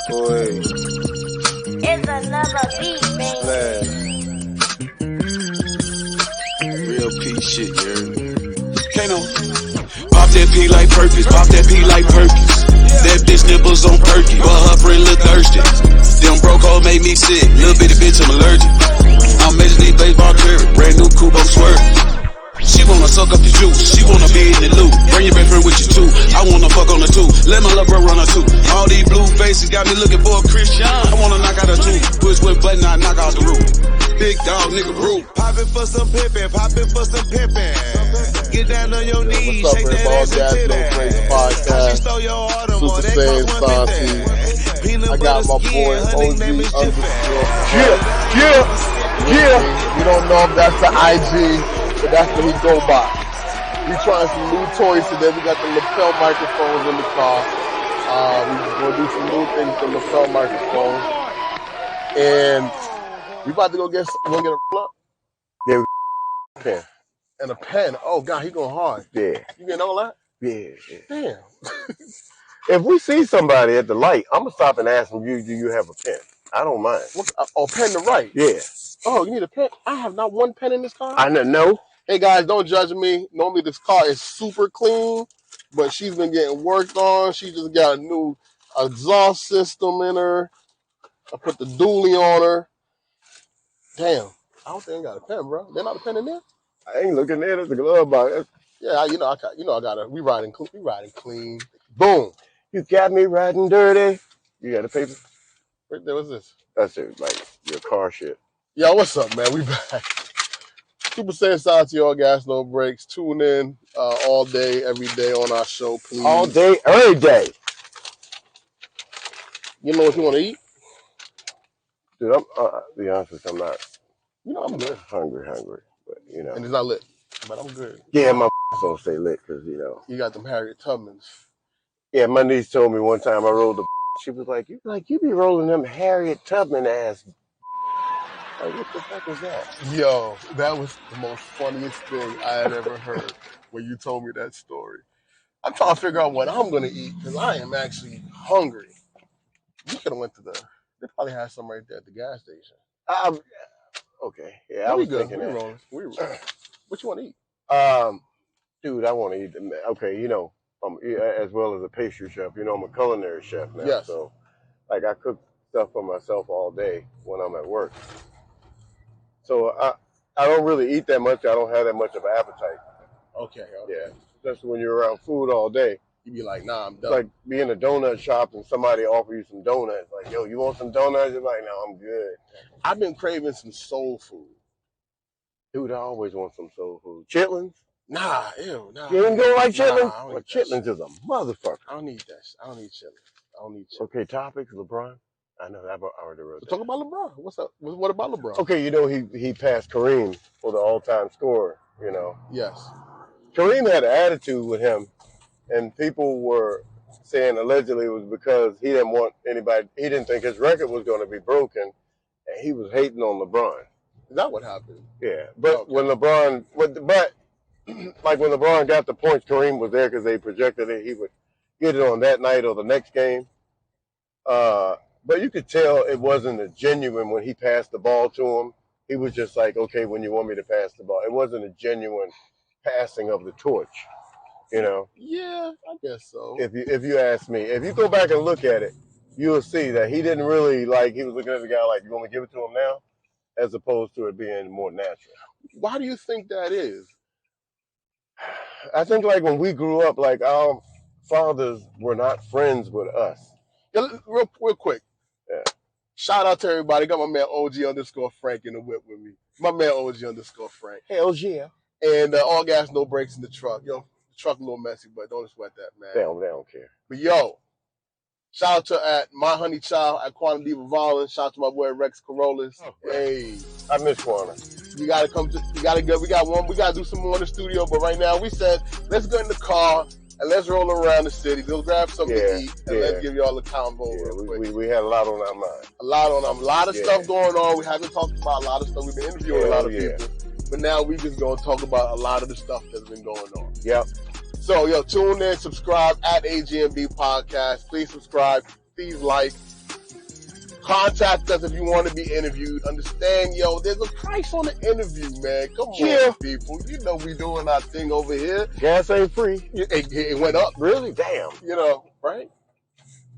Boy. It's another beat, baby. Real P shit, you heard me? Kano. Pop that P like purpose, pop that P like Perkins. That bitch nipples on perky, but her friend look thirsty. Them broke hoes make me sick, little bitty bitch, I'm allergic. I'm Major League Baseball career, brand new coupe, I'm swerving. She wanna suck up the juice, she wanna be in the loop. Bring your best friend with you too, I wanna fuck on her too. Let my little bro run her too. All these blue faces got me looking for a Christian. I wanna knock out her tooth, push with button, I knock out the roof. Big dog, nigga, rude. Poppin' for some pimpin', poppin' for some pimpin'. Get down on your knees, shake that ass and titty. She stole your order, more they Seyan, cost Santi. $150. I got my boy OG underscore. Yeah. We don't know if that's the IG, but that's what he go by. We trying some new toys today. We got the lapel microphones in the car. We're gonna do some new things with the lapel microphones. And we about to go get a plug. Yeah, pen. And a pen. Oh God, he going hard. Yeah. You getting all that? Yeah. Damn. If we see somebody at the light, I'm gonna stop and ask them, do you have a pen? I don't mind. Pen to write. Yeah. Oh, you need a pen? I have not one pen in this car. I know. Hey guys, don't judge me. Normally this car is super clean, but she's been getting worked on. She just got a new exhaust system in her. I put the dually on her. Damn. I don't think I got a pen, bro. There's not a pen in there? I ain't looking there. There's a glove box. Yeah, I got we riding clean. Boom. You got me riding dirty. You got a paper? Right there, what's this? That's it, like your car shit. Yo, what's up, man? We back. Super Saiyan Santi, all gas, no breaks. Tune in all day, every day on our show, please. All day, every day. You know what you want to eat? Dude, I'm be honest with you, I'm not. You know I'm good. Hungry, but you know. And it's not lit, but I'm good. Yeah, my don't stay lit because you know. You got them Harriet Tubmans. Yeah, my niece told me one time I rolled the. She was like, you be rolling them Harriet Tubman ass. Like, what the fuck is that? Yo, that was the most funniest thing I had ever heard when you told me that story. I'm trying to figure out what I'm gonna eat because I am actually hungry. You could have went to they probably had some right there at the gas station. Okay, yeah, I was good. thinking that. We rolling. What you want to eat? Dude, I want to eat. Okay, you know, as well as a pastry chef. You know, I'm a culinary chef now. Yes. So, like, I cook stuff for myself all day when I'm at work. So I don't really eat that much. I don't have that much of an appetite. Okay. Yeah, especially when you're around food all day. You be like, nah, I'm done. It's like being in a donut shop and somebody offer you some donuts. Like, yo, you want some donuts? You're like, no, I'm good. I've been craving some soul food. Dude, I always want some soul food. Chitterlings? Nah, ew, nah. You don't like chitterlings? Nah, Well, chitterlings is a motherfucker. I don't need that. I don't need chitterlings. Okay, topics, LeBron. I know that I already wrote that. Talk about LeBron. What's up? What about LeBron? Okay, you know he passed Kareem for the all-time scorer. You know. Yes. Kareem had an attitude with him, and people were saying allegedly it was because he didn't want anybody. He didn't think his record was going to be broken, and he was hating on LeBron. Is that what happened? Yeah, but when LeBron, like when LeBron got the points, Kareem was there because they projected it. He would get it on that night or the next game. But you could tell it wasn't a genuine when he passed the ball to him. He was just like, okay, when you want me to pass the ball. It wasn't a genuine passing of the torch, you know? Yeah, I guess so. If you ask me, if you go back and look at it, you'll see that he didn't really, like, he was looking at the guy like, you want me to give it to him now? As opposed to it being more natural. Why do you think that is? I think, like, when we grew up, like, our fathers were not friends with us. Yeah, real quick. Yeah. Shout out to everybody. Got my man OG_Frank in the whip with me. My man OG_Frank. Hells yeah. And all gas, no brakes in the truck. Yo, the truck a little messy, but don't sweat that, man. They don't care. But yo, shout out to at My Honey Child at Quantum Diva Violence. Shout out to my boy Rex Corollas. Oh, hey, I miss Quantum. You gotta come to. You gotta go. We gotta do some more in the studio. But right now, we said let's get in the car and let's roll around the city. Let's grab something to eat and let's give y'all a convo real quick. We had a lot on our mind. A lot of stuff going on. We haven't talked about a lot of stuff. We've been interviewing a lot of people. But now we just gonna talk about a lot of the stuff that's been going on. Yep. So yo, tune in, subscribe at AGNB Podcast. Please subscribe. Please like. Contact us if you want to be interviewed. Understand, yo, there's a price on the interview, man. Come on, people. You know we doing our thing over here. Gas ain't free. It went up. Really? Damn. You know, right?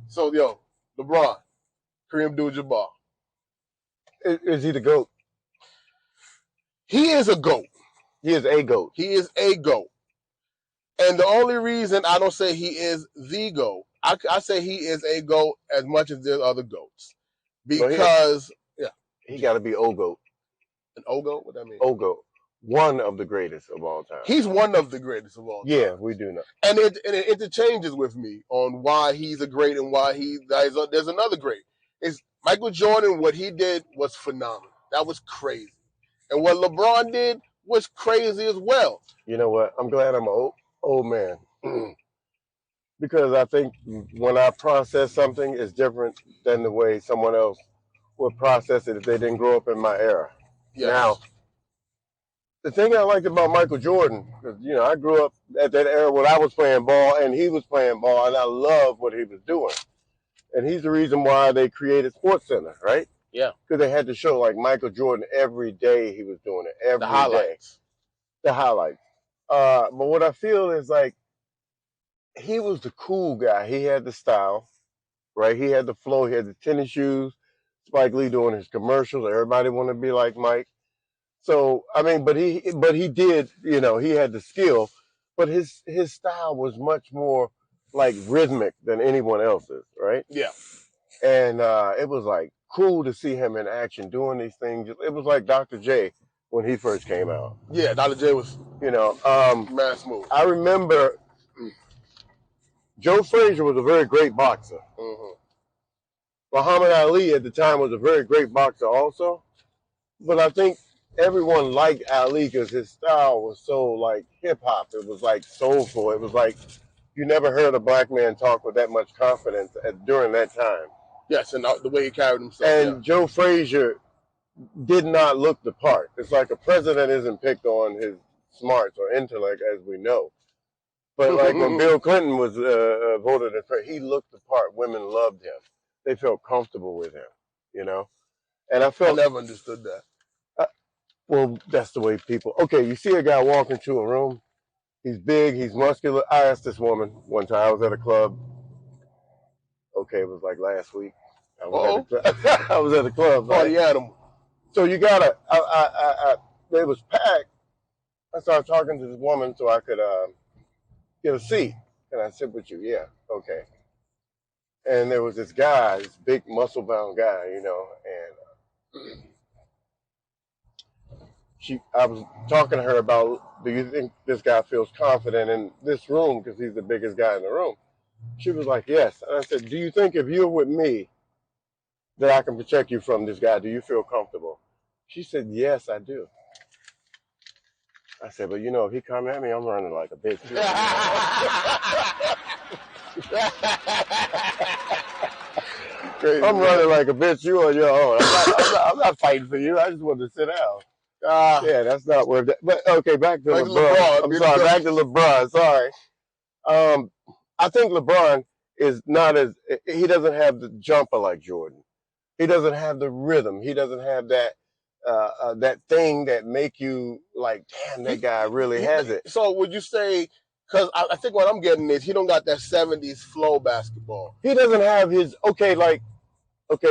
So, yo, LeBron, Kareem Abdul-Jabbar. Is he the GOAT? He is a GOAT. He is a GOAT. He is a GOAT. And the only reason I don't say he is the GOAT, I say he is a GOAT as much as there's other GOATs. Because, he got to be O-GOAT. An O-GOAT? What that mean? O-GOAT. One of the greatest of all time. He's one of the greatest of all time. Yeah, we do know. And it interchanges with me on why he's a great and why there's another great. It's Michael Jordan, what he did was phenomenal. That was crazy. And what LeBron did was crazy as well. You know what? I'm glad I'm an old man. Because I think when I process something, it's different than the way someone else would process it if they didn't grow up in my era. Yes. Now, the thing I liked about Michael Jordan, because, you know, I grew up at that era when I was playing ball and he was playing ball, and I loved what he was doing. And he's the reason why they created SportsCenter, right? Yeah. Because they had to show, like, Michael Jordan every day he was doing it. Every the highlights. Day. The highlights. But what I feel is, like, he was the cool guy. He had the style, right? He had the flow. He had the tennis shoes. Spike Lee doing his commercials. Everybody wanted to be like Mike. So, I mean, but he did, you know, he had the skill, but his style was much more like rhythmic than anyone else's, right? Yeah. And it was like cool to see him in action doing these things. It was like Dr. J when he first came out. Yeah, Dr. J was, you know, mass move. I remember Joe Frazier was a very great boxer. Mm-hmm. Muhammad Ali at the time was a very great boxer also. But I think everyone liked Ali because his style was so like hip hop. It was like soulful. It was like you never heard a black man talk with that much confidence during that time. Yes, and the way he carried himself. And Joe Frazier did not look the part. It's like a president isn't picked on his smarts or intellect, as we know. But like when Bill Clinton was voted as president, he looked the part. Women loved him. They felt comfortable with him, you know. And I never understood that. Well, that's the way people. Okay, you see a guy walk into a room. He's big. He's muscular. I asked this woman one time. I was at a club. Okay, it was like last week. I was at a club. Party animal. So you gotta. It was packed. I started talking to this woman so I could get a seat. And I sit with you. Yeah. Okay. And there was this guy, this big muscle-bound guy, you know, and I was talking to her about, do you think this guy feels confident in this room because he's the biggest guy in the room? She was like, yes. And I said, do you think if you're with me that I can protect you from this guy? Do you feel comfortable? She said, yes, I do. I said, but you know, if he come at me, I'm running like a bitch. I'm running like a bitch. You on your own. I'm not fighting for you. I just want to sit down. Yeah, that's not worth it. But okay, back to LeBron. I'm sorry, back to LeBron. Sorry. I think LeBron is not as, he doesn't have the jumper like Jordan. He doesn't have the rhythm. He doesn't have that that thing that make you like, damn, that guy really has it. So would you say, because I think what I'm getting is he don't got that 70s flow basketball. He doesn't have his, okay,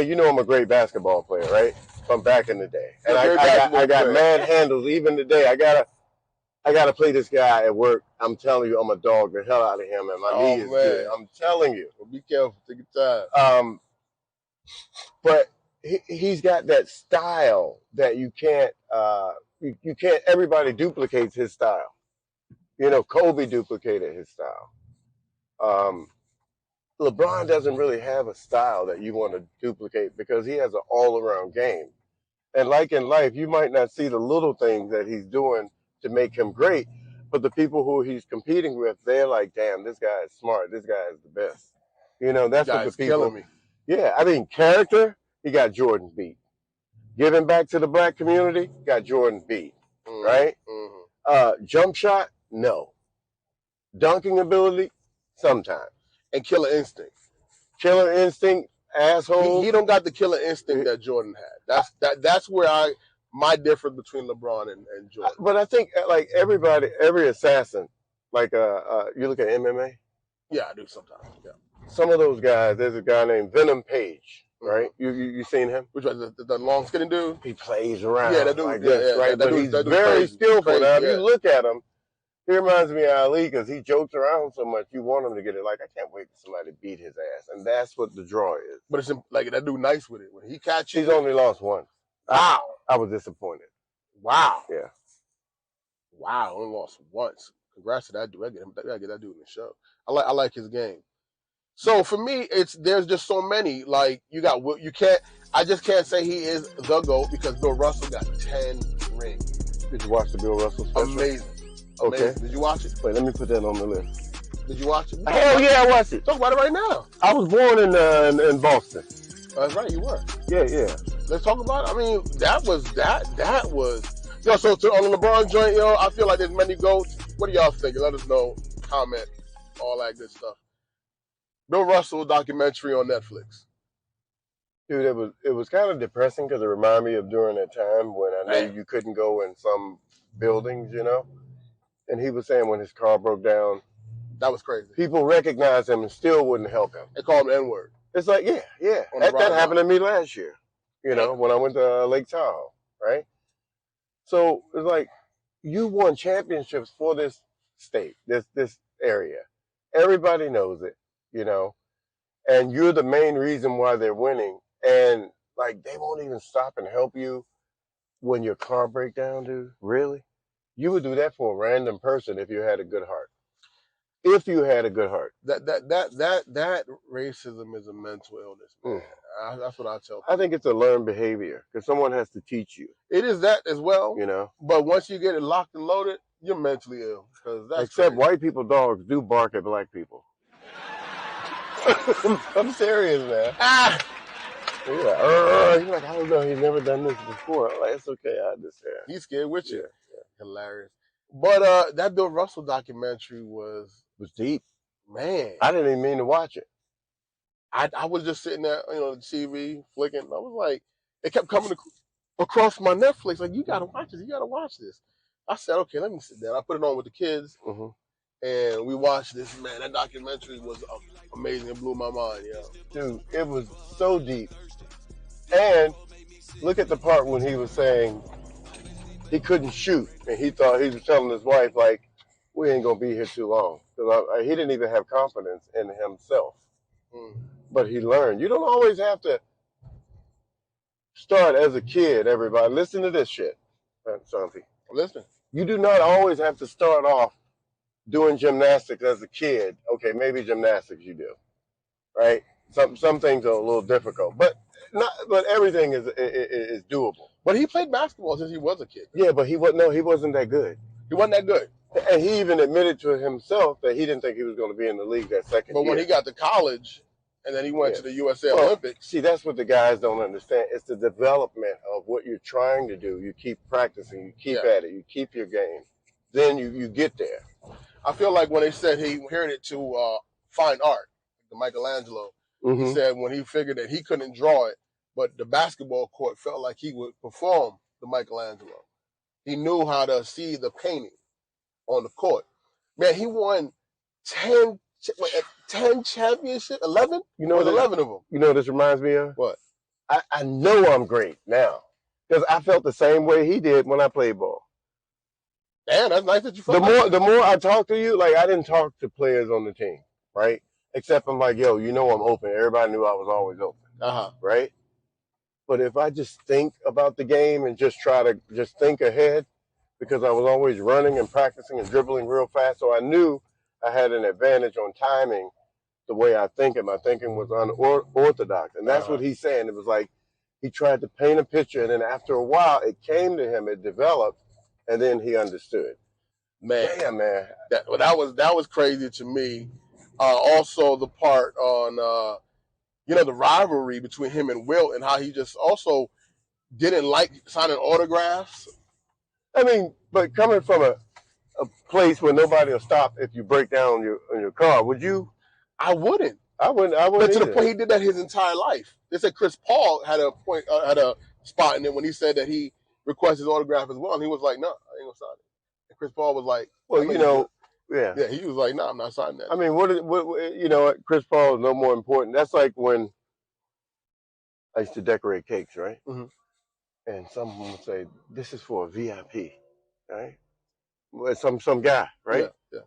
you know I'm a great basketball player, right? From back in the day. And I got mad handles even today. I gotta play this guy at work. I'm telling you, I'm a dog the hell out of him, and my knee is good. I'm telling you. Well, be careful, take your time. But he's got that style that you can't everybody duplicates his style. You know, Kobe duplicated his style. LeBron doesn't really have a style that you want to duplicate because he has an all-around game. And like in life, you might not see the little things that he's doing to make him great, but the people who he's competing with, they're like, damn, this guy is smart. This guy is the best. You know, that's what the people. Killing me. Yeah, I mean, character, he got Jordan beat. Giving back to the black community, got Jordan beat, right? Mm-hmm. Jump shot, no. Dunking ability, sometimes. And killer instinct. Killer instinct, asshole. He don't got the killer instinct that Jordan had. That's where my difference between LeBron and Jordan. But I think like every assassin, like you look at MMA. Yeah, I do sometimes. Yeah. Some of those guys, there's a guy named Venom Page, right? You seen him? Which one? The long skinny dude? He plays around. Yeah, that dude. Like this, right? But he's very skillful. Crazy, now, if you look at him, he reminds me of Ali because he jokes around so much. You want him to get it. Like, I can't wait for somebody to beat his ass, and that's what the draw is. But it's like that dude nice with it. When he catches, he's only lost once. Wow, I was disappointed. Wow. Yeah. Wow, only lost once. Congrats to that dude. I gotta get that dude in the show. I like his game. So for me, there's just so many. Like I just can't say he is the GOAT because Bill Russell got 10 rings. Did you watch the Bill Russell special? Amazing. Okay. Did you watch it? Wait, let me put that on the list. Did you watch it? Hell yeah, I watched it. Talk about it right now. I was born in Boston. That's right, you were. Yeah. Let's talk about it. I mean, that was yo. So on the LeBron joint, yo, I feel like there's many GOATs. What do y'all think? Let us know. Comment, all that good stuff. Bill Russell documentary on Netflix. Dude, it was kind of depressing because it reminded me of during that time when I knew you couldn't go in some buildings, you know. And he was saying when his car broke down, that was crazy. People recognized him and still wouldn't help him. They called him N-word. It's like, yeah. That happened to me last year, you know, when I went to Lake Tahoe, right? So it's like, you won championships for this state, this area. Everybody knows it, you know, and you're the main reason why they're winning. And like, they won't even stop and help you when your car breaks down, dude. Really? You would do that for a random person if you had a good heart. If you had a good heart. That racism is a mental illness, man. That's what I tell people. I think it's a learned behavior because someone has to teach you. It is that as well. You know? But once you get it locked and loaded, you're mentally ill. Except white people dogs do bark at black people. I'm serious, man. He's like, I don't know. He's never done this before. I'm like, it's okay. I understand. He's scared with you. Yeah. Hilarious. But that Bill Russell documentary was deep. Man. I didn't even mean to watch it. I was just sitting there, you know, the TV, flicking. I was like, it kept coming across my Netflix. Like, you got to watch this. You got to watch this. I said, okay, let me sit down. I put it on with the kids. And we watched this. Man, that documentary was amazing. It blew my mind, yo. Dude, it was so deep. And look at the part when he was saying he couldn't shoot. And he thought, he was telling his wife, like, we ain't going to be here too long. Because he didn't even have confidence in himself. But he learned. You don't always have to start as a kid, everybody. Listen to this shit, Santi. Listen. You do not always have to start off doing gymnastics as a kid. Okay, maybe gymnastics you do, right? Some things are a little difficult, but everything is doable. But he played basketball since he was a kid. Yeah, but he wasn't that good. He wasn't that good. And he even admitted to himself that he didn't think he was going to be in the league that second year. But when he got to college and then he went to the USA Olympics. See, that's what the guys don't understand. It's the development of what you're trying to do. You keep practicing. You keep at it. You keep your game. Then you get there. I feel like when they said he compared it to fine art, the Michelangelo, he said when he figured that he couldn't draw it, but the basketball court felt like he would perform the Michelangelo. He knew how to see the painting on the court. Man, he won 10 championships, 11? You know, 11 of them. You know what this reminds me of? What? I know I'm great now because I felt the same way he did when I played ball. Damn, that's nice that you felt the more I talk to you, like I didn't talk to players on the team, right? Except I'm like, yo, you know I'm open. Everybody knew I was always open, right? But if I just think about the game and just try to just think ahead, because I was always running and practicing and dribbling real fast, so I knew I had an advantage on timing the way I think, and my thinking was unorthodox. And that's what he's saying. It was like he tried to paint a picture, and then after a while, it came to him, it developed, and then he understood. Man. Damn, man. That was crazy to me. Also, the part on, the rivalry between him and Wilt and how he just also didn't like signing autographs. I mean, but coming from a place where nobody will stop if you break down your car, would you? I wouldn't. I wouldn't But to the either. point, he did that his entire life. They said Chris Paul had a point, had a spot in it when he said that he requested his autograph as well, and he was like, "No, I ain't gonna sign it." And Chris Paul was like, "Well, you know, yeah, he was like, "No, I'm not signing that." I mean, what you know? Chris Paul is no more important. That's like when I used to decorate cakes, right? Mm-hmm. And someone would say, "This is for a VIP," right? Well, some guy, right? Yeah.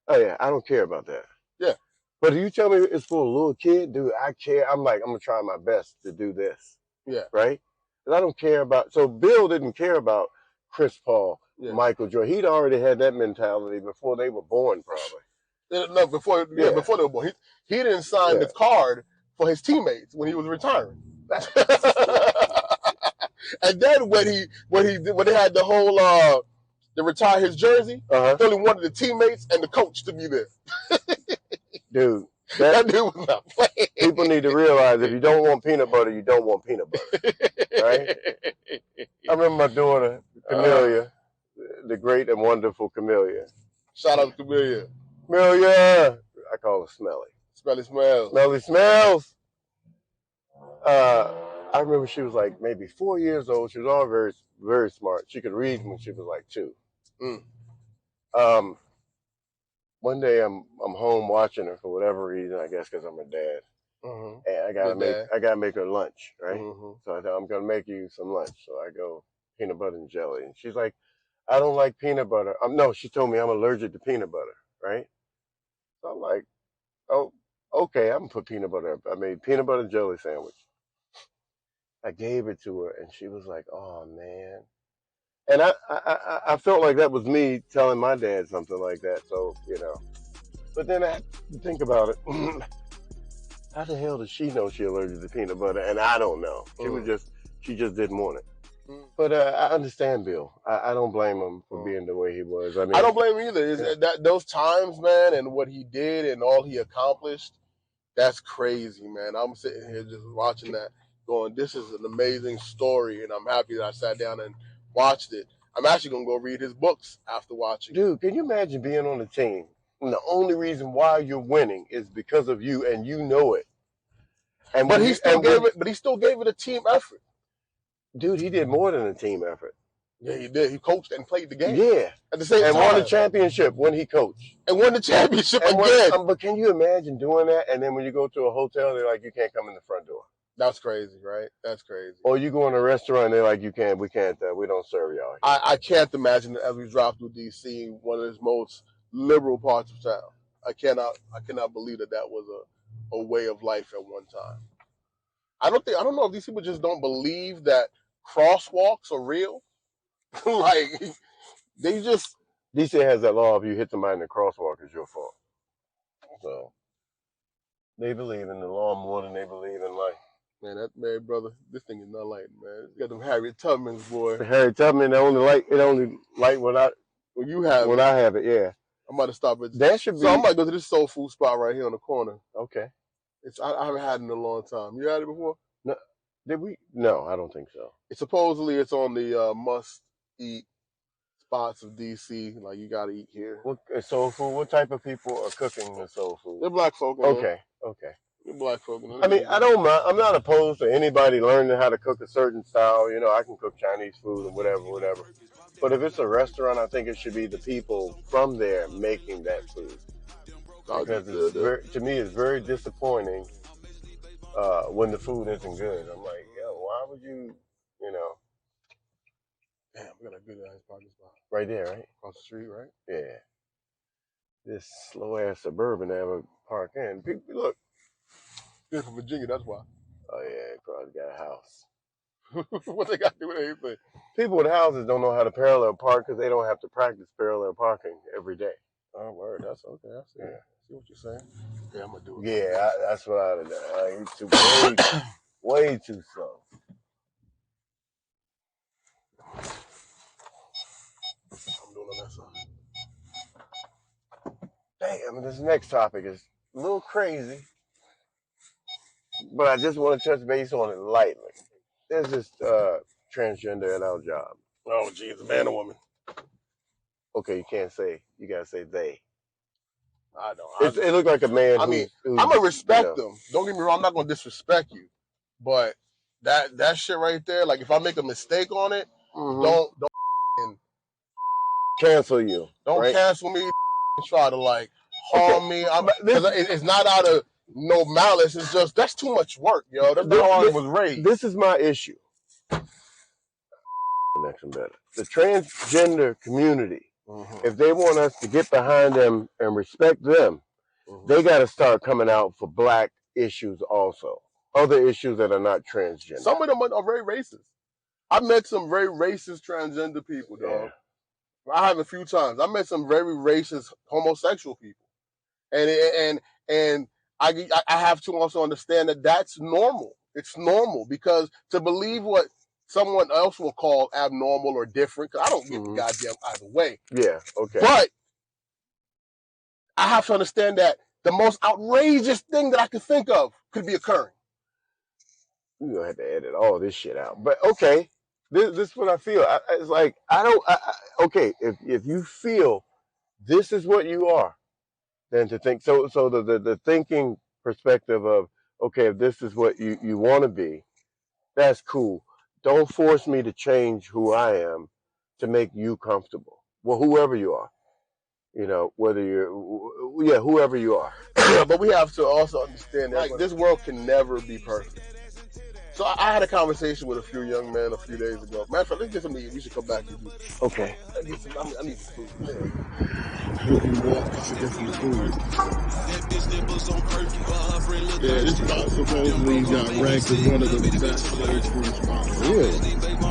Oh yeah, I don't care about that. Yeah. But if you tell me it's for a little kid, dude, I care. I'm like, I'm gonna try my best to do this. Yeah. Right? And I don't care about. So Bill didn't care about Chris Paul, Michael Jordan. He'd already had that mentality before they were born, probably. No, before they were born. He didn't sign the card for his teammates when he was retiring. And then when they had the whole to retire his jersey, he only wanted the teammates and the coach to be there. Dude, that dude was not playing. People need to realize if you don't want peanut butter, you don't want peanut butter. Right? I remember my daughter, Camellia, the great and wonderful Camellia. Shout out to Camellia. Camellia! I call her Smelly. Smelly Smells. Smelly Smells! I remember she was like maybe 4 years old. She was all very, very smart. She could read when she was like 2. One day I'm home watching her for whatever reason, I guess because I'm her dad. And I gotta make her lunch, right? So I thought, I'm gonna make you some lunch. So I go peanut butter and jelly, and she's like, I don't like peanut butter. No, she told me I'm allergic to peanut butter, right? So I'm like, oh, okay, I'm gonna put peanut butter. I made peanut butter and jelly sandwich. I gave it to her, and she was like, oh man. And I felt like that was me telling my dad something like that. So, you know. But then I had to think about it. How the hell does she know she's allergic to peanut butter? And I don't know. She just didn't want it. But I understand Bill. I don't blame him for being the way he was. I mean, I don't blame him either. That those times, man, and what he did and all he accomplished, that's crazy, man. I'm sitting here just watching that, going, this is an amazing story, and I'm happy that I sat down and watched it. I'm actually going to go read his books after watching. Dude, can you imagine being on the team and the only reason why you're winning is because of you, and you know it? And but he still gave it a team effort. Dude, he did more than a team effort. Yeah, he did. He coached and played the game. Yeah. At the same time. And won the championship when he coached. And won the championship again. But can you imagine doing that? And then when you go to a hotel, they're like, you can't come in the front door. That's crazy, right? That's crazy. Or you go in a restaurant, they're like, we don't serve y'all here. I can't imagine that as we drive through D.C., one of the most liberal parts of town. I cannot believe that was a way of life at one time. I don't know if these people just don't believe that crosswalks are real. Like, they just... DC has that law, if you hit somebody in the crosswalk, it's your fault. So, they believe in the law more than they believe in life. Man, brother, this thing is not light, man. You got them Harriet Tubmans, boy. The Harriet Tubman, it only light when I have it, yeah. I'm about to stop it. That should be... So I might go to this soul food spot right here on the corner. Okay. I haven't had it in a long time. You had it before? No. Did we? No, I don't think so. Supposedly it's on the must-eat spots of D.C. Like, you got to eat here. What soul food? What type of people are cooking the soul food? They're black folk. Okay. They're black folk. I mean, I don't mind. I'm not opposed to anybody learning how to cook a certain style. You know, I can cook Chinese food and whatever. But if it's a restaurant, I think it should be the people from there making that food. Because to me, it's very disappointing when the food isn't good. I'm like, yo, why would you know? Damn, we got a good ass parking spot. Right there, right? Across the street, right? Yeah. This slow-ass suburban ever park in. People, look. They're from Virginia, that's why. Oh, yeah, probably got a house. What they got to do with anything? People with houses don't know how to parallel park because they don't have to practice parallel parking every day. Oh, word. That's okay. I see. Yeah. See what you're saying? Yeah, I'm going to do it. Yeah, that's what I would have done. Way too slow. I'm doing on that side. Damn, this next topic is a little crazy, but I just want to touch base on it lightly. There's this transgender at our job. Oh, geez, a man or woman? Okay, you can't say. You got to say they. I know. It looked like a man. I'm gonna respect them. Don't get me wrong. I'm not gonna disrespect you, but that shit right there. Like if I make a mistake on it, don't cancel you. Don't cancel me. Try to like harm me. Because it's not out of no malice. It's just that's too much work, yo. That's not how I was raised. This is my issue. Connection better. The transgender community, if they want us to get behind them and respect them, they got to start coming out for black issues also. Other issues that are not transgender. Some of them are very racist. I met some very racist transgender people, dog. Yeah. I have a few times. I met some very racist homosexual people, and I have to also understand that that's normal. It's normal because to believe what someone else will call abnormal or different, because I don't give a goddamn either way. Yeah, okay. But I have to understand that the most outrageous thing that I could think of could be occurring. You're going to have to edit all this shit out. But okay, this is what I feel. It's like, okay, if you feel this is what you are, then to think, so the thinking perspective of, okay, if this is what you want to be, that's cool. Don't force me to change who I am to make you comfortable. Well, whoever you are, whether you're, whoever you are. But we have to also understand that this world can never be perfect. So I had a conversation with a few young men a few days ago. Matter of fact, let's get some meat. We should come back and do it. Okay. I need some food. Yeah, this spot supposedly got ranked as one of the best players food spots. Really?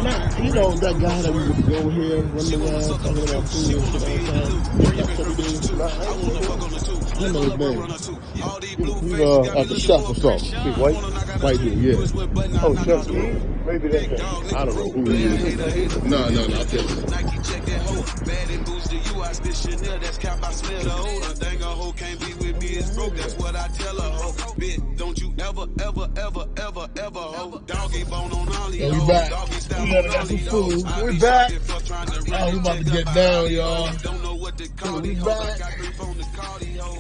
Nah, you know that guy that we would go here, running around, talking about food and shit all the time. That's what we do. I know his name. He's like a chef or something. He's white? White dude, yeah. Oh, Chef Steve? Maybe that's him. I don't know who he is. No, I'll tell you. That's what I tell her, ho. Bitch, don't you ever, ho. Doggy bone on all these we back. We got some food. We back. Oh, we about to get down, y'all. We back.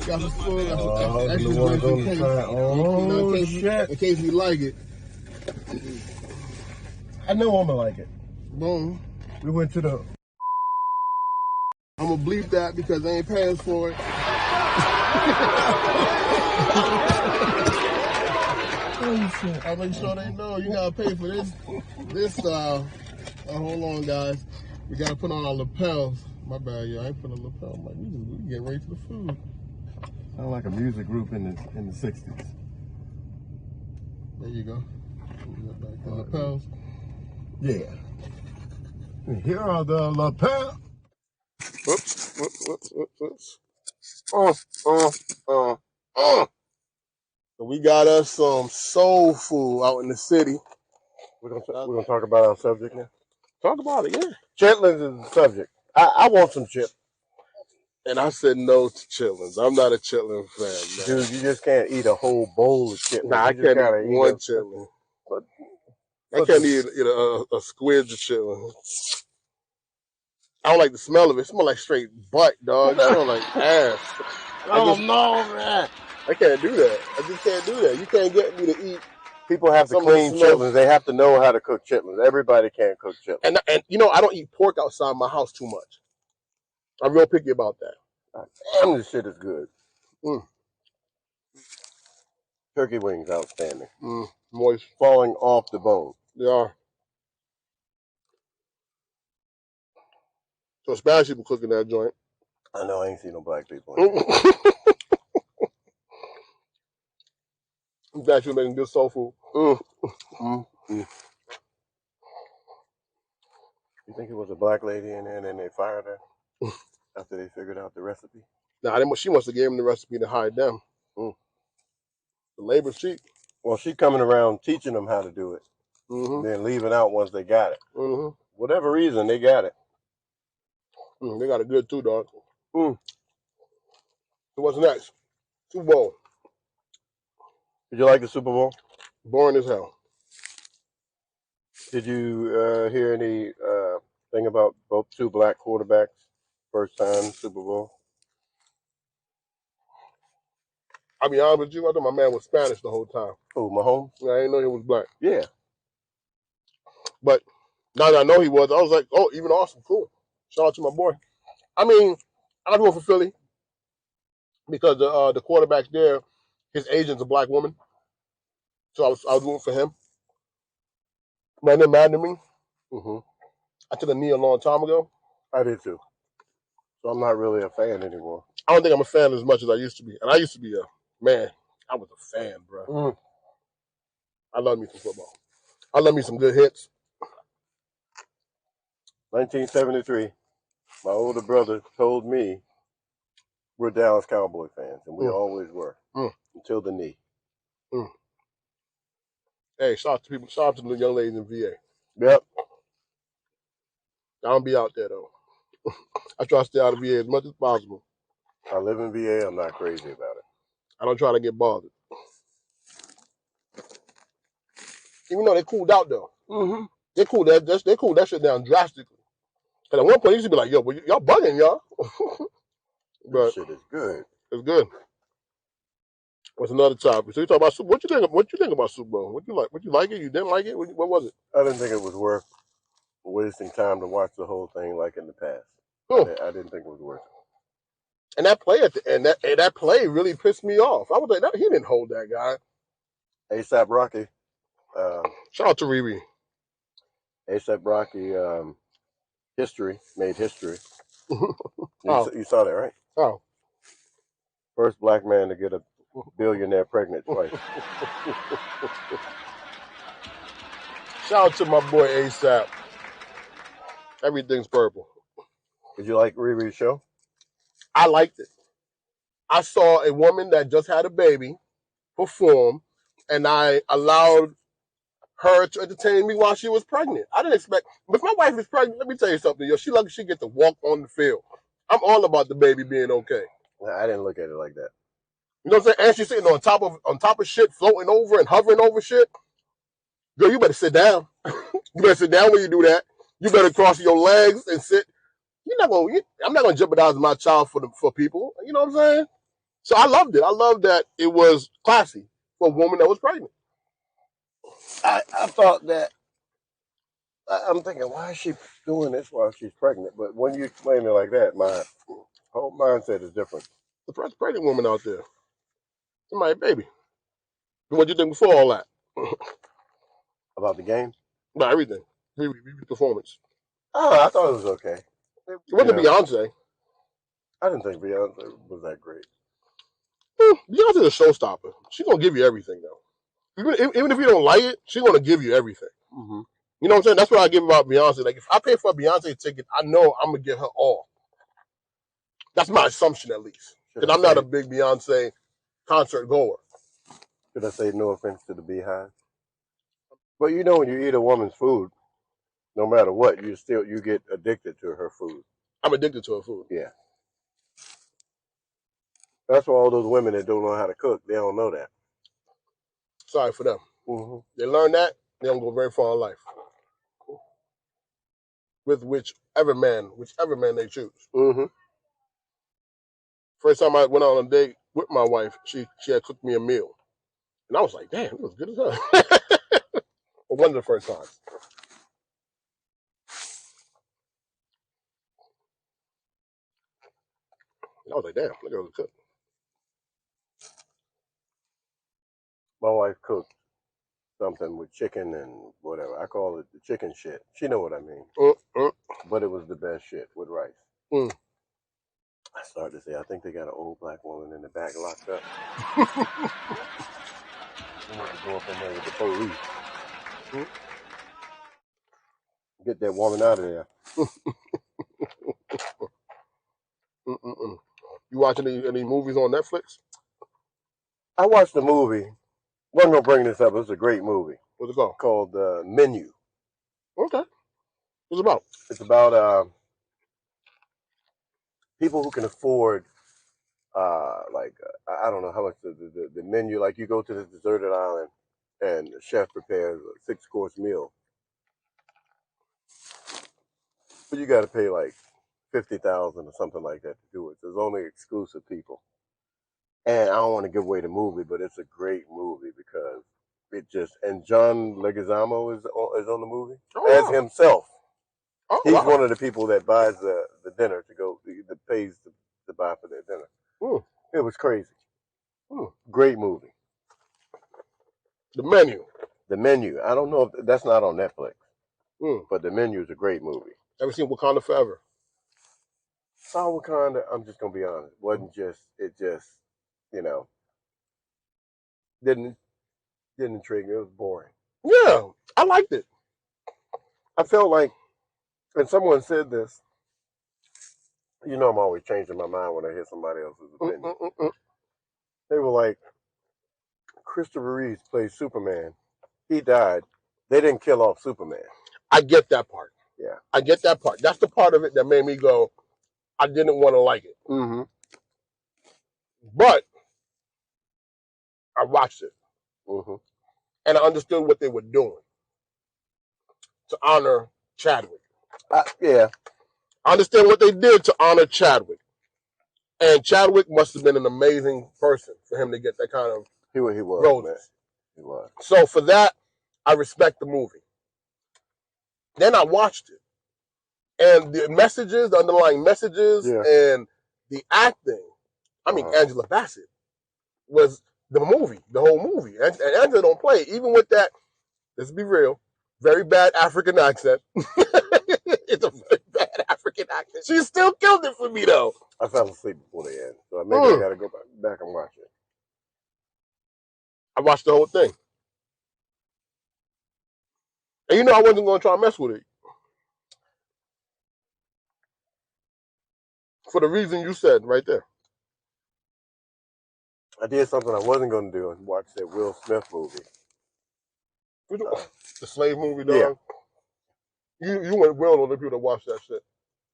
Got some food. Got some extra in case you like it. I know I'm gonna like it. Boom. We went to the... I'm gonna bleep that because they ain't paying for it. I'll make sure they know you gotta pay for this style. Hold on, guys. We gotta put on our lapels. My bad, yo. I ain't put a lapel. I'm like, we get right to the food. Sound like a music group in the 60s. There you go. The lapels. Yeah. Here are the lapels. Whoops. So we got us some soul food out in the city. We're gonna talk about our subject now. Talk about it, yeah. Chitlins is the subject. I want some chips. And I said no to chitlins. I'm not a chitlin fan, man. Dude, you just can't eat a whole bowl of chitlins. Nah, I can't eat one chitlin. I can't eat a squidge of chitlin. I don't like the smell of it. It smells like straight butt, dog. It smells like ass. Oh, no, man. I can't do that. I just can't do that. You can't get me to eat. People have to clean chitlins. They have to know how to cook chitlins. Everybody can't cook chitlins. And I don't eat pork outside my house too much. I'm real picky about that. Damn, this shit is good. Turkey wings, outstanding. Moist. Falling off the bone. They are. So Spanish people cooking that joint. I know, I ain't seen no black people. Spanish people making good soul food. You think it was a black lady in there and then they fired her after they figured out the recipe? Nah, she must have gave them the recipe to hide them. The labor's cheap. Well, she coming around teaching them how to do it. Then leaving out once they got it. Whatever reason, they got it. They got it good too, dog. So what's next? Super Bowl. Did you like the Super Bowl? Boring as hell. Did you hear any thing about both two black quarterbacks? First time Super Bowl? I'll be honest with you, I thought my man was Spanish the whole time. Oh, Mahomes? I didn't know he was black. Yeah. But now that I know he was, I was like, oh, even awesome, cool. Shout out to my boy. I mean, I go for Philly because the quarterback there, his agent's a black woman. So I was rooting for him. Man, they're mad at me. Mm-hmm. I took a knee a long time ago. I did too. So I'm not really a fan anymore. I don't think I'm a fan as much as I used to be. And I used to be man, I was a fan, bro. Mm. I love me some football. I love me some good hits. 1973, my older brother told me we're Dallas Cowboy fans, and we always were until the knee. Hey, shout out to people. Shout out to the young ladies in VA. Yep. I don't be out there though. I try to stay out of VA as much as possible. I live in VA. I'm not crazy about it. I don't try to get bothered. Even though they cooled out though. Mm-hmm. They cooled that shit down drastically. And at one point, you used to be like, yo, well, y'all bugging, y'all. But this shit is good. It's good. What's another topic? So you talk about Super. What you think about Super Bowl? What you like it? You didn't like it? What was it? I didn't think it was worth wasting time to watch the whole thing like in the past. I didn't think it was worth it. And that play at the end, that play really pissed me off. I was like, he didn't hold that guy. ASAP Rocky. Shout out to Riri. ASAP Rocky made history. Oh. You saw that, right? Oh. First black man to get a billionaire pregnant twice. Shout out to my boy ASAP. Everything's purple. Did you like Riri's show? I liked it. I saw a woman that just had a baby perform, and I allowed her to entertain me while she was pregnant. I didn't expect. If my wife is pregnant, let me tell you something. Yo, she lucky she get to walk on the field. I'm all about the baby being okay. I didn't look at it like that. You know what I'm saying? And she's sitting on top of shit, floating over and hovering over shit. Girl, you better sit down. You better sit down when you do that. You better cross your legs and sit. I'm not gonna jeopardize my child for people. You know what I'm saying? So I loved it. I loved that it was classy for a woman that was pregnant. I thought that. I'm thinking, why is she doing this while she's pregnant? But when you explain it like that, my whole mindset is different. The first pregnant woman out there. My baby. What do you think before all that? About the game? About everything. Performance. Oh, I thought it was okay. It wasn't Beyonce. I didn't think Beyonce was that great. Beyonce's a showstopper. She's gonna give you everything though. Even if you don't like it, she's gonna give you everything. Mm-hmm. You know what I'm saying? That's what I give about Beyonce. Like if I pay for a Beyonce ticket, I know I'm gonna get her all. That's my assumption at least. Because I'm not a big Beyonce concert goer. Should I say no offense to the Beehive? But you know when you eat a woman's food, no matter what, you get addicted to her food. I'm addicted to her food. Yeah. That's why all those women that don't know how to cook, they don't know that. Sorry for them. Mm-hmm. They learn that, they don't go very far in life. With whichever man they choose. Mm-hmm. First time I went on a date with my wife, she had cooked me a meal. And I was like, damn, it was good as hell. But one of the first times. And I was like, damn, look at her cook. My wife cooked something with chicken and whatever. I call it the chicken shit. She know what I mean. But it was the best shit with rice. I started to say, I think they got an old black woman in the back locked up. We need to go up in there with the police. Get that woman out of there. You watching any movies on Netflix? I watched a movie. Wasn't gonna bring this up. It's a great movie. What's it called? Called Menu. Okay. What's it about? It's about people who can afford I don't know how much the menu. Like you go to the deserted island and the chef prepares a 6-course meal, but you got to pay like $50,000 or something like that to do it. There's only exclusive people, And I don't want to give away the movie, but it's a great movie because it just, and John Leguizamo is on the movie as himself. Oh, He's wow. one of the people that buys the dinner to go, that pays to buy for their dinner. It was crazy. Great movie. The Menu. The Menu. I don't know if that's not on Netflix, but The Menu is a great movie. Ever seen Wakanda Forever? Saw Wakanda. I'm just gonna be honest. It just, you know, didn't intrigue me. It was boring. Yeah, I liked it. I felt like, and someone said this. You know, I'm always changing my mind when I hear somebody else's opinion. They were like, Christopher Reeve plays Superman. He died. They didn't kill off Superman. I get that part. Yeah. I get that part. That's the part of it that made me go, I didn't want to like it. But I watched it. And I understood what they were doing to honor Chadwick. Yeah. I understand what they did to honor Chadwick. And Chadwick must have been an amazing person for him to get that kind of he was, roses. He was. So for that, I respect the movie. Then I watched it. And the messages, the underlying messages, and the acting. I mean, Angela Bassett was the movie, the whole movie. And Angela don't play. Even with that, let's be real, very bad African accent. It's a very bad African accent. She still killed it for me, though. I fell asleep before the end, so maybe I got to go back and watch it. I watched the whole thing. And you know I wasn't going to try and mess with it. For the reason you said right there. I did something I wasn't going to do and watch that Will Smith movie. The slave movie, dog? Yeah. You went well on the people that watched that shit.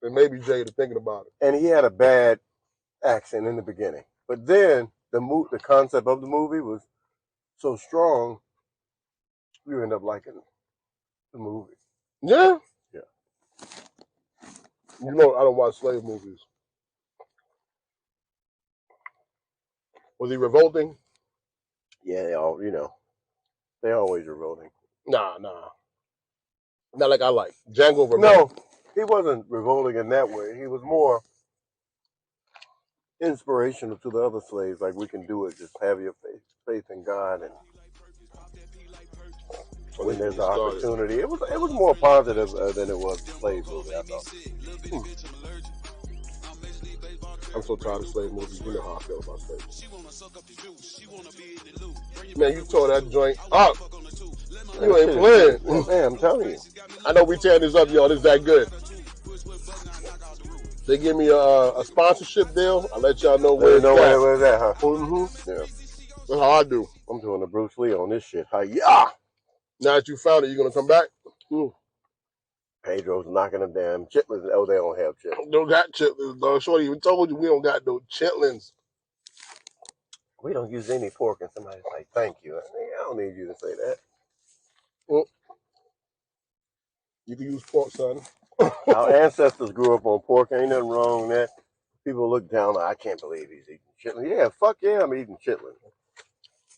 And maybe Jay to thinking about it. And he had a bad accent in the beginning. But then the concept of the movie was so strong, you end up liking the movie. Yeah? Yeah. You know I don't watch slave movies. Was he revolting? Yeah, they're always revolting. Nah. Not like I like. Django revolting. No, he wasn't revolting in that way. He was more inspirational to the other slaves. Like, we can do it. Just have your faith in God, and when there's an opportunity, it was more positive than it was the slave movie, I thought. I'm so tired of slave movies. You know how I feel about slaves. Man, you tore that joint up. You ain't playing. Man, I'm telling you. I know we tearing this up, y'all. This is that good. They give me a sponsorship deal. I'll let y'all know where it's at. Where's that, huh? Yeah. That's how I do. I'm doing the Bruce Lee on this shit. Hi-ya! Now that you found it, you gonna come back? Pedro's knocking them down. Chitlins. Oh, they don't have chitlins. Don't got chitlins, dog. Shorty even told you we don't got no chitlins. We don't use any pork, and somebody's like, thank you. I don't need you to say that. Well, you can use pork, son. Our ancestors grew up on pork. Ain't nothing wrong with that. People look down like, I can't believe he's eating chitlins. Yeah, fuck yeah, I'm eating chitlins.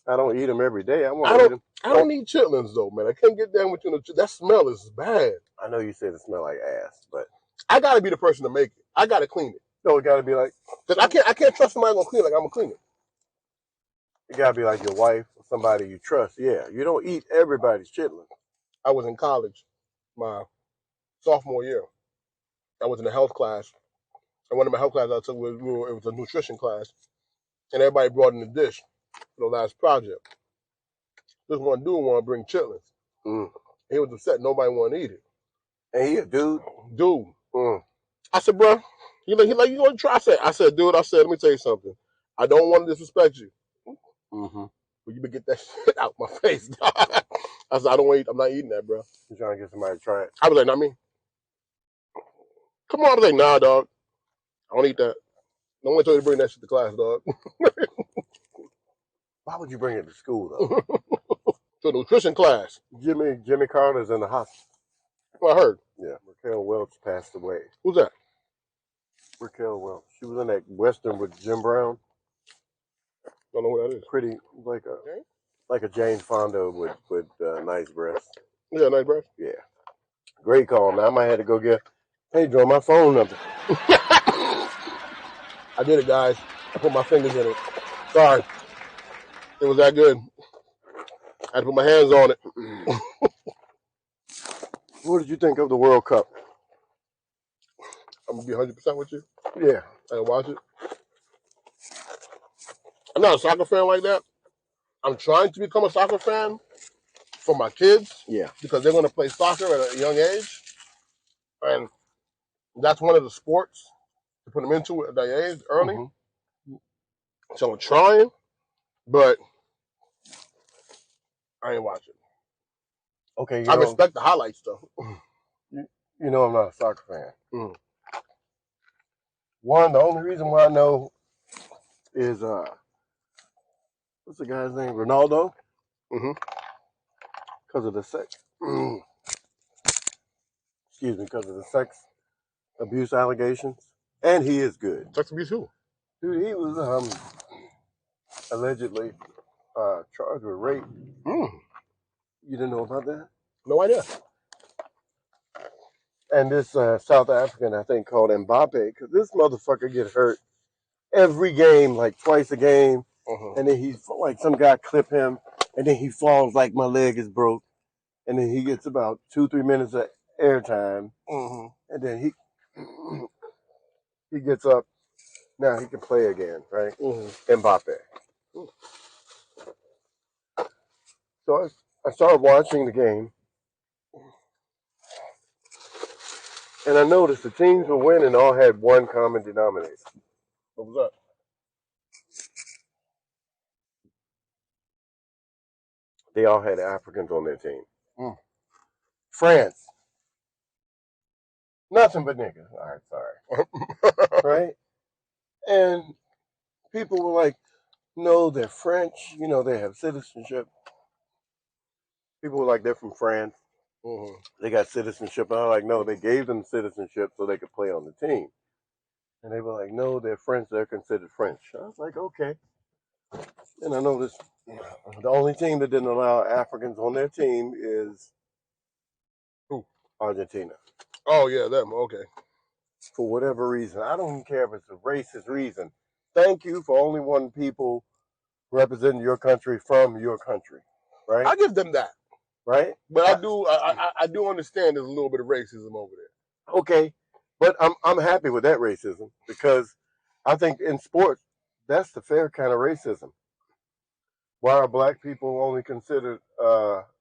I don't eat them every day. I don't eat chitlins, though, man. I can't get down with you. That smell is bad. I know you said it smell like ass, but I got to be the person to make it. I got to clean it. No, it got to be like... Because I can't trust somebody going to clean it like I'm going to clean it. It got to be like your wife or somebody you trust. Yeah, you don't eat everybody's chitlins. I was in college, my sophomore year. I was in a health class. And one of my health classes I took was a nutrition class. And everybody brought in a dish for the last project. This one dude wanted to bring chitlins. He was upset. Nobody wanted to eat it. And he a dude? Dude. I said, bro, he like, you want to try? I said, dude, let me tell you something. I don't want to disrespect you. But you better get that shit out my face, dog. I said, I'm not eating that, bro. You trying to get somebody to try it? I was like, not me. Come on. I was like, nah, dog. I don't eat that. Don't want you to bring that shit to class, dog. Why would you bring it to school, though? To a nutrition class. Jimmy Carter's in the hospital. Well, I heard. Yeah, Raquel Welch passed away. Who's that? Raquel Welch. She was in that Western with Jim Brown. Don't know who that is. Pretty like a Jane Fonda with nice breasts. Yeah, nice breath. Yeah. Great call. Now I might have to go get. Hey, draw my phone number. I did it, guys. I put my fingers in it. Sorry. It was that good. I had to put my hands on it. What did you think of the World Cup? I'm going to be 100% with you. Yeah. I watch it. I'm not a soccer fan like that. I'm trying to become a soccer fan for my kids. Yeah. Because they're going to play soccer at a young age. And that's one of the sports to put them into at that age early. Mm-hmm. So I'm trying, but I ain't watching. Okay. I respect the highlights, though. You know I'm not a soccer fan. Mm. The only reason why I know is, what's the guy's name? Ronaldo? Mm-hmm. Because of the sex. Excuse me, because of the sex abuse allegations. And he is good. Sex abuse who? Dude, he was allegedly charged with rape. Mm. You didn't know about that? No idea. And this South African, I think, called Mbappe, because this motherfucker get hurt every game, like twice a game. Uh-huh. And then he's like, some guy clip him, and then he falls like my leg is broke. And then he gets about 2-3 minutes of airtime. Uh-huh. And then he gets up. Now he can play again, right? Uh-huh. Mbappe. Uh-huh. So I started watching the game. And I noticed the teams were winning all had one common denominator. What was that? They all had Africans on their team. Mm. France. Nothing but niggas. All right, sorry. Right? And people were like, no, they're French. You know, they have citizenship. People were like, they're from France. Mm-hmm. They got citizenship. And I was like, no, they gave them citizenship so they could play on the team. And they were like, no, they're French. They're considered French. I was like, okay. And I noticed the only team that didn't allow Africans on their team is who? Argentina. Oh, yeah, them. Okay. For whatever reason. I don't even care if it's a racist reason. Thank you for only wanting people representing your country from your country. Right? I give them that. Right? But I do understand there's a little bit of racism over there. Okay. But I'm happy with that racism because I think in sports, that's the fair kind of racism. Why are black people only considered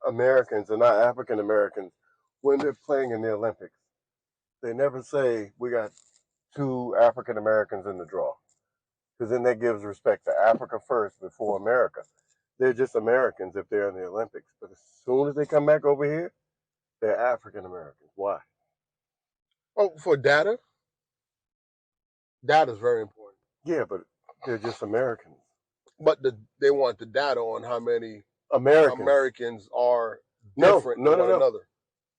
Americans and not African Americans when they're playing in the Olympics? They never say we got 2 African Americans in the draw, because then that gives respect to Africa first before America. They're just Americans if they're in the Olympics, but as soon as they come back over here, they're African Americans. Why? Oh, for data? Data is very important. Yeah, but they're just Americans. But they want the data on how many Americans are different than one another.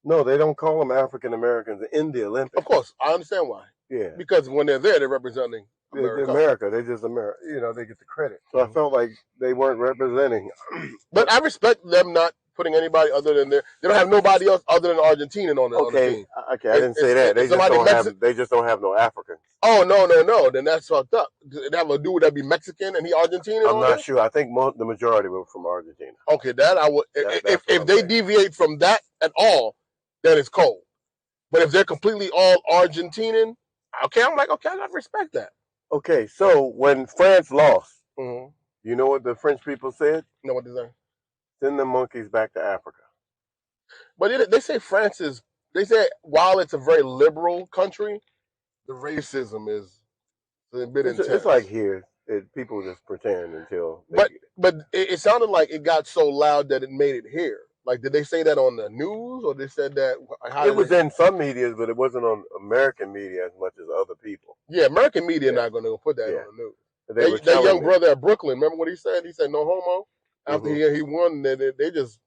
No, they don't call them African Americans in the Olympics. Of course, I understand why. Yeah. Because when they're there, they're representing America. They're just America. You know, they get the credit. So I felt like they weren't representing. But I respect them not putting anybody other than they don't have nobody else other than Argentinian on the team. Okay, I didn't say that. They just don't have no Africans. Oh, no. Then that's fucked up. They have a dude that be Mexican and he Argentinian. I'm not sure. I think the majority were from Argentina. Okay, that I would. If they deviate from that at all, then it's cold. But if they're completely all Argentinian, okay, I'm like, okay, I gotta respect that. Okay, so when France lost, you know what the French people said? You know what they say? Send the monkeys back to Africa. But they say France is. They say while it's a very liberal country, the racism is a bit intense. It's like here, people just pretend until. But it sounded like it got so loud that it made it here. Like, did they say that on the news, or they said that? It was in some media, but it wasn't on American media as much as other people. Yeah, American media not going to put that on the news. That young brother at Brooklyn, remember what he said? He said no homo. After he won, they just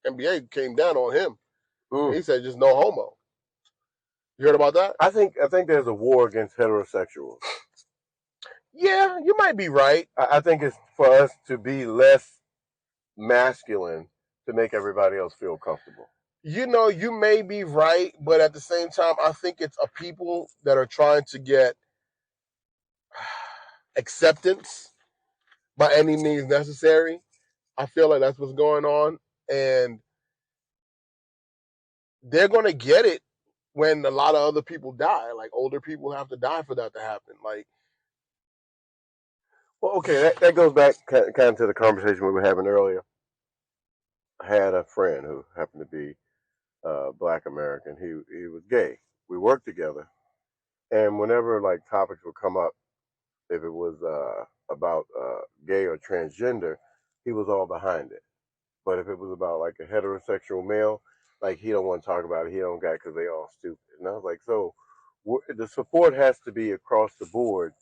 NBA came down on him. He said just no homo. You heard about that? I think there's a war against heterosexuals. Yeah, you might be right. I think it's for us to be less masculine to make everybody else feel comfortable. You know, you may be right, but at the same time, I think it's a people that are trying to get acceptance by any means necessary. I feel like that's what's going on, and they're going to get it when a lot of other people die. Like older people have to die for that to happen. Like, well, okay, that goes back kind of to the conversation we were having earlier. I had a friend who happened to be Black American. He was gay. We worked together, and whenever like topics would come up, if it was about gay or transgender, he was all behind it. But if it was about like a heterosexual male, like he don't want to talk about it. He don't got because they all stupid. And I was like, so the support has to be across the board,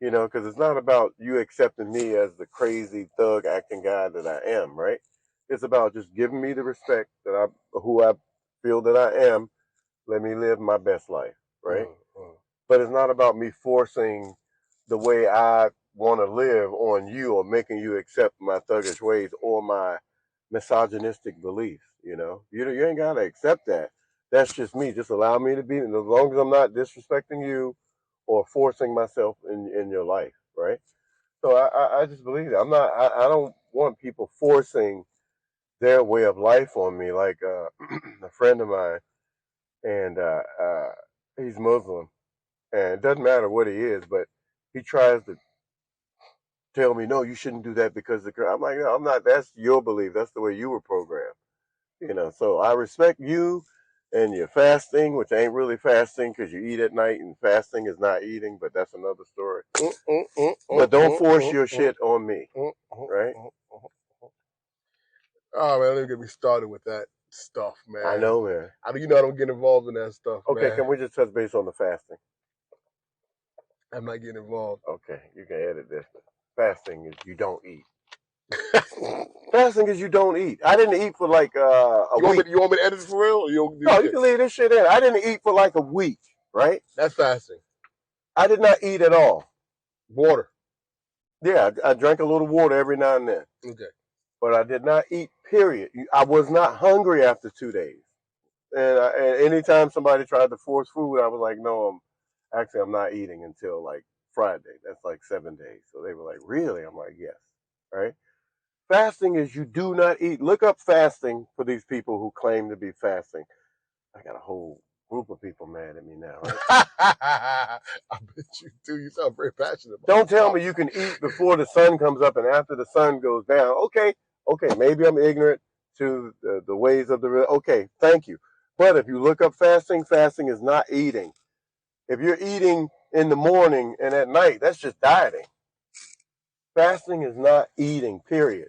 you know, because it's not about you accepting me as the crazy thug acting guy that I am, right? It's about just giving me the respect that who I feel that I am. Let me live my best life, right? But it's not about me forcing the way I want to live on you or making you accept my thuggish ways or my misogynistic beliefs. You know, you ain't gotta accept that. That's just me. Just allow me to be, and as long as I'm not disrespecting you or forcing myself in your life, right? So I just believe that. I don't want people forcing their way of life on me. Like a friend of mine, and he's Muslim, and it doesn't matter what he is, but he tries to tell me, no, you shouldn't do that because I'm like, no, I'm not. That's your belief. That's the way you were programmed. You know, so I respect you and your fasting, which ain't really fasting because you eat at night and fasting is not eating, but that's another story. But don't force your shit on me, right? Oh man, don't get me started with that stuff, man. I know, man. You know I don't get involved in that stuff. Okay, man. can we just touch base on the fasting? I'm not getting involved. Okay, you can edit this. Fasting is you don't eat. Fasting is you don't eat. I didn't eat for like a week. You want me to edit it for real? No, you can leave this shit in. I didn't eat for like a week, right? That's fasting. I did not eat at all. Water. Yeah, I drank a little water every now and then. Okay. But I did not eat, period. I was not hungry after 2 days. And anytime somebody tried to force food, I was like, no, I'm not eating until like Friday. That's like 7 days. So they were like, really? I'm like, yes. Right? Fasting is you do not eat. Look up fasting for these people who claim to be fasting. I got a whole group of people mad at me now. Right? I bet you do. You sound very passionate about Don't tell me you can eat before the sun comes up and after the sun goes down. Okay, maybe I'm ignorant to the ways of the... Okay, thank you. But if you look up fasting, fasting is not eating. If you're eating in the morning and at night, that's just dieting. Fasting is not eating, period.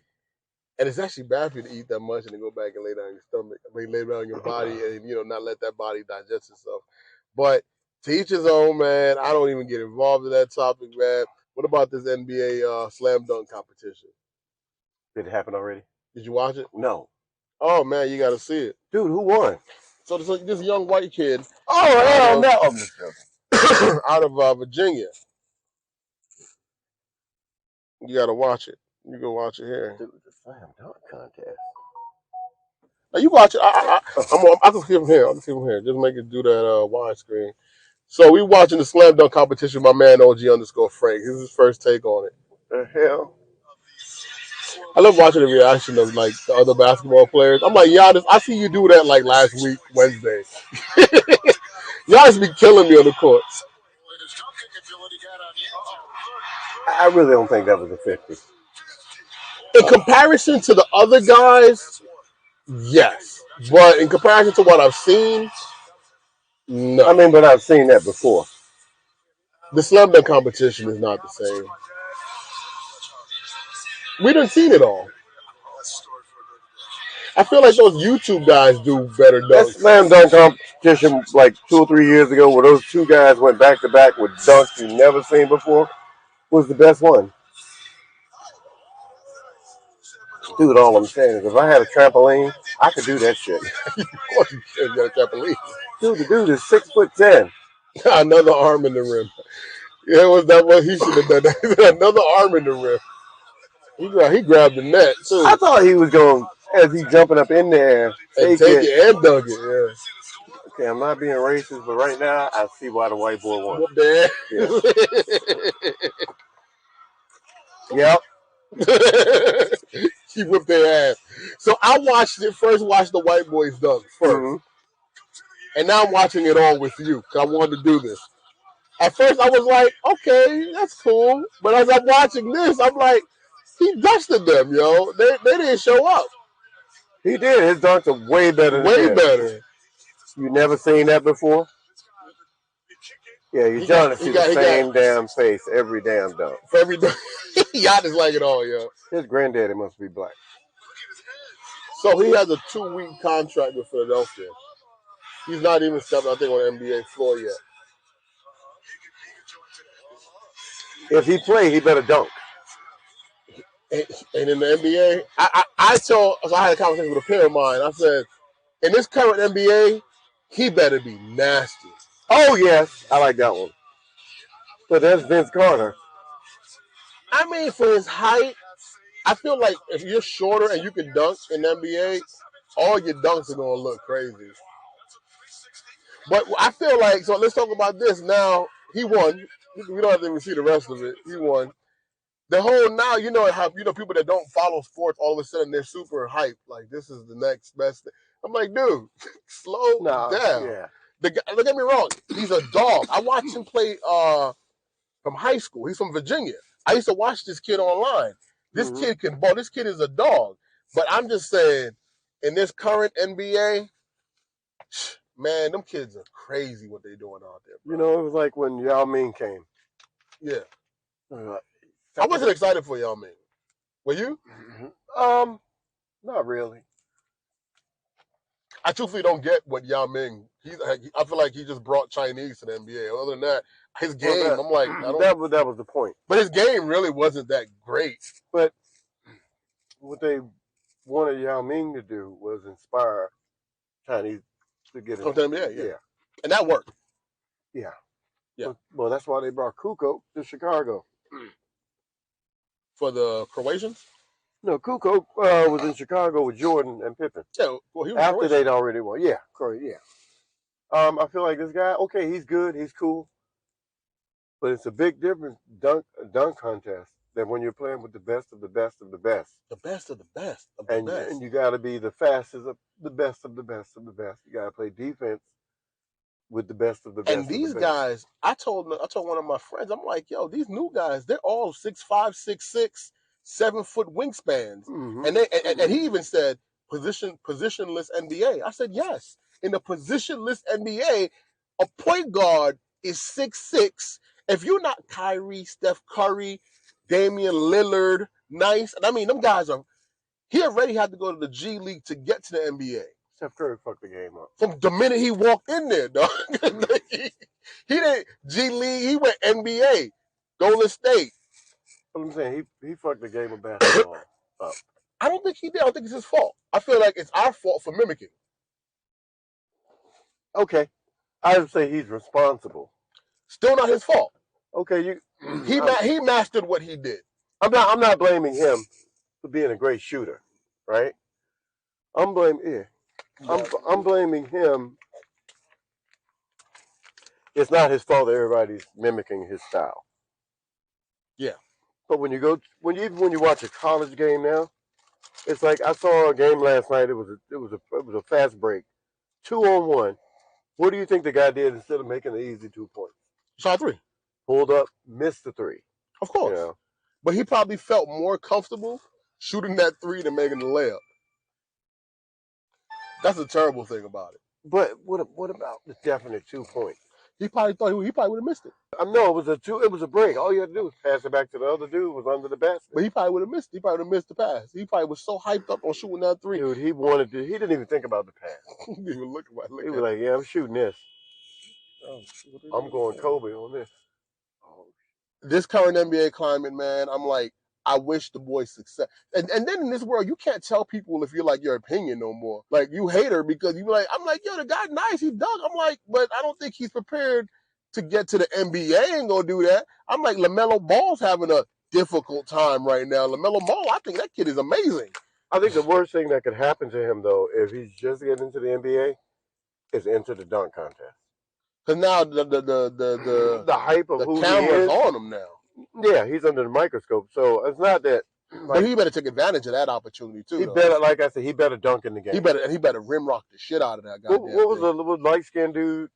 And it's actually bad for you to eat that much and then go back and lay down your stomach. I mean, lay down on your body and, not let that body digest itself. But to each his own, man. I don't even get involved in that topic, man. What about this NBA slam dunk competition? Did it happen already? Did you watch it? No. Oh, man, you got to see it. Dude, who won? So this young white kid. Oh, hell no. Out of Virginia. You got to watch it. You can watch it here. Dude, the slam dunk contest. Now you watch it. I can see him here. Just make it do that widescreen. So we watching the slam dunk competition with my man OG_Frank. This is his first take on it. The hell? I love watching the reaction of like the other basketball players. I'm like, Giannis, I see you do that like last week, Wednesday. Giannis be killing me on the court. I really don't think that was a 50. In comparison to the other guys, yes. But in comparison to what I've seen, no. I mean, but I've seen that before. The slam dunk competition is not the same. We done seen it all. I feel like those YouTube guys do better dunks. That slam dunk competition like 2 or 3 years ago where those two guys went back to back with dunks you never seen before was the best one. Dude, all I'm saying is if I had a trampoline, I could do that shit. Of course you can get a trampoline. Dude, the dude is 6'10". Another arm in the rim. Yeah, was that what he should have done? That. Another arm in the rim. He grabbed the net too. I thought he was going, as he jumping up in there, and take it and dunk it. Yeah. Okay, I'm not being racist, but right now I see why the white boy won. Whoop their Yeah. Yep. He whipped their ass. So I watched the white boys dunk first. And now I'm watching it all with you because I wanted to do this. At first I was like, okay, that's cool. But as I'm watching this, I'm like, he dusted them, yo. They didn't show up. He did. His dunks are way better than Way better. You never seen that before? Yeah, you're trying to see the same damn face every damn dunk. For every dunk. Y'all just like it all, yo. His granddaddy must be black. So he has a 2-week contract with Philadelphia. He's not even stepping, I think, on the NBA floor yet. If he play, he better dunk. And in the NBA, I had a conversation with a pair of mine. I said, in this current NBA, he better be nasty. Oh, yes. I like that one. But that's Vince Carter. I mean, for his height, I feel like if you're shorter and you can dunk in the NBA, all your dunks are going to look crazy. But I feel like, so let's talk about this now. He won. We don't have to even see the rest of it. He won. The whole now, you know how people that don't follow sports, all of a sudden they're super hyped. Like, this is the next best thing. I'm like, dude, slow down. Yeah. Don't get me wrong. He's a dog. I watched him play from high school. He's from Virginia. I used to watch this kid online. This kid can ball. This kid is a dog. But I'm just saying, in this current NBA, man, them kids are crazy what they're doing out there, bro. You know, it was like when Yao Ming came. Yeah. I wasn't excited for Yao Ming. Were you? Not really. I truthfully don't get what Yao Ming. I feel like he just brought Chinese to the NBA. Other than that, his game, I'm like, that was the point. But his game really wasn't that great. But what they wanted Yao Ming to do was inspire Chinese to get into the NBA. Yeah, and that worked. Yeah. Yeah. Well, that's why they brought Kukoc to Chicago. For the Croatians? No, Kukoc was in Chicago with Jordan and Pippen. Yeah, well, he was after Croatian. they'd already won. Yeah, yeah. I feel like this guy, okay, he's good, he's cool, but it's a big difference dunk contest than when you're playing with the best of the best of the best. The best of the best of the best. And you got to be the fastest of the best of the best of the best. You got to play defense with the best of the best. And these guys, I told one of my friends, I'm like, yo, these new guys, they're all 6'5", 6'6", 7-foot wingspans. And he even said positionless NBA. I said, yes. In the positionless NBA, a point guard is 6'6". If you're not Kyrie, Steph Curry, Damian Lillard, nice. And I mean, them guys he already had to go to the G League to get to the NBA. Steph Curry fucked the game up. From the minute he walked in there, dog. he didn't G League, he went NBA, Golden State. What I'm saying, he fucked the game of basketball up. I don't think he did. I don't think it's his fault. I feel like it's our fault for mimicking. Okay. I would say he's responsible. Still not his fault. Okay, he mastered what he did. I'm not blaming him for being a great shooter, right? I'm blaming him. It's not his fault that everybody's mimicking his style. Yeah. But when you watch a college game now, it's like I saw a game last night. It was a fast break, 2-on-1. What do you think the guy did instead of making an easy 2 points? Shot 3. Pulled up, missed the 3. Of course. You know? But he probably felt more comfortable shooting that 3 than making the layup. That's the terrible thing about it. But what about the definite 2 points? He probably thought he probably would have missed it. No, it was a break. All you had to do was pass it back to the other dude who was under the basket. But he probably would have missed it. He probably would have missed the pass. He probably was so hyped up on shooting that 3. Dude, he didn't even think about the pass. He didn't even look at it. He was like, yeah, I'm shooting this. I'm going Kobe on this. This current NBA climate, man, I'm like, I wish the boys success. And then in this world, you can't tell people if you like your opinion no more. Like, you hate her because you like, I'm like, yo, the guy nice, he dug. I'm like, but I don't think he's prepared to get to the NBA ain't gonna do that. I'm like, LaMelo Ball's having a difficult time right now. LaMelo Ball, I think that kid is amazing. I think the worst thing that could happen to him, though, if he's just getting into the NBA, is enter the dunk contest. Because now the hype of the who camera's he is on him now. Yeah, he's under the microscope, so it's not that. Like, but he better take advantage of that opportunity too. He better, like I said, he better dunk in the game. He better rim rock the shit out of that guy. What was the light skinned dude?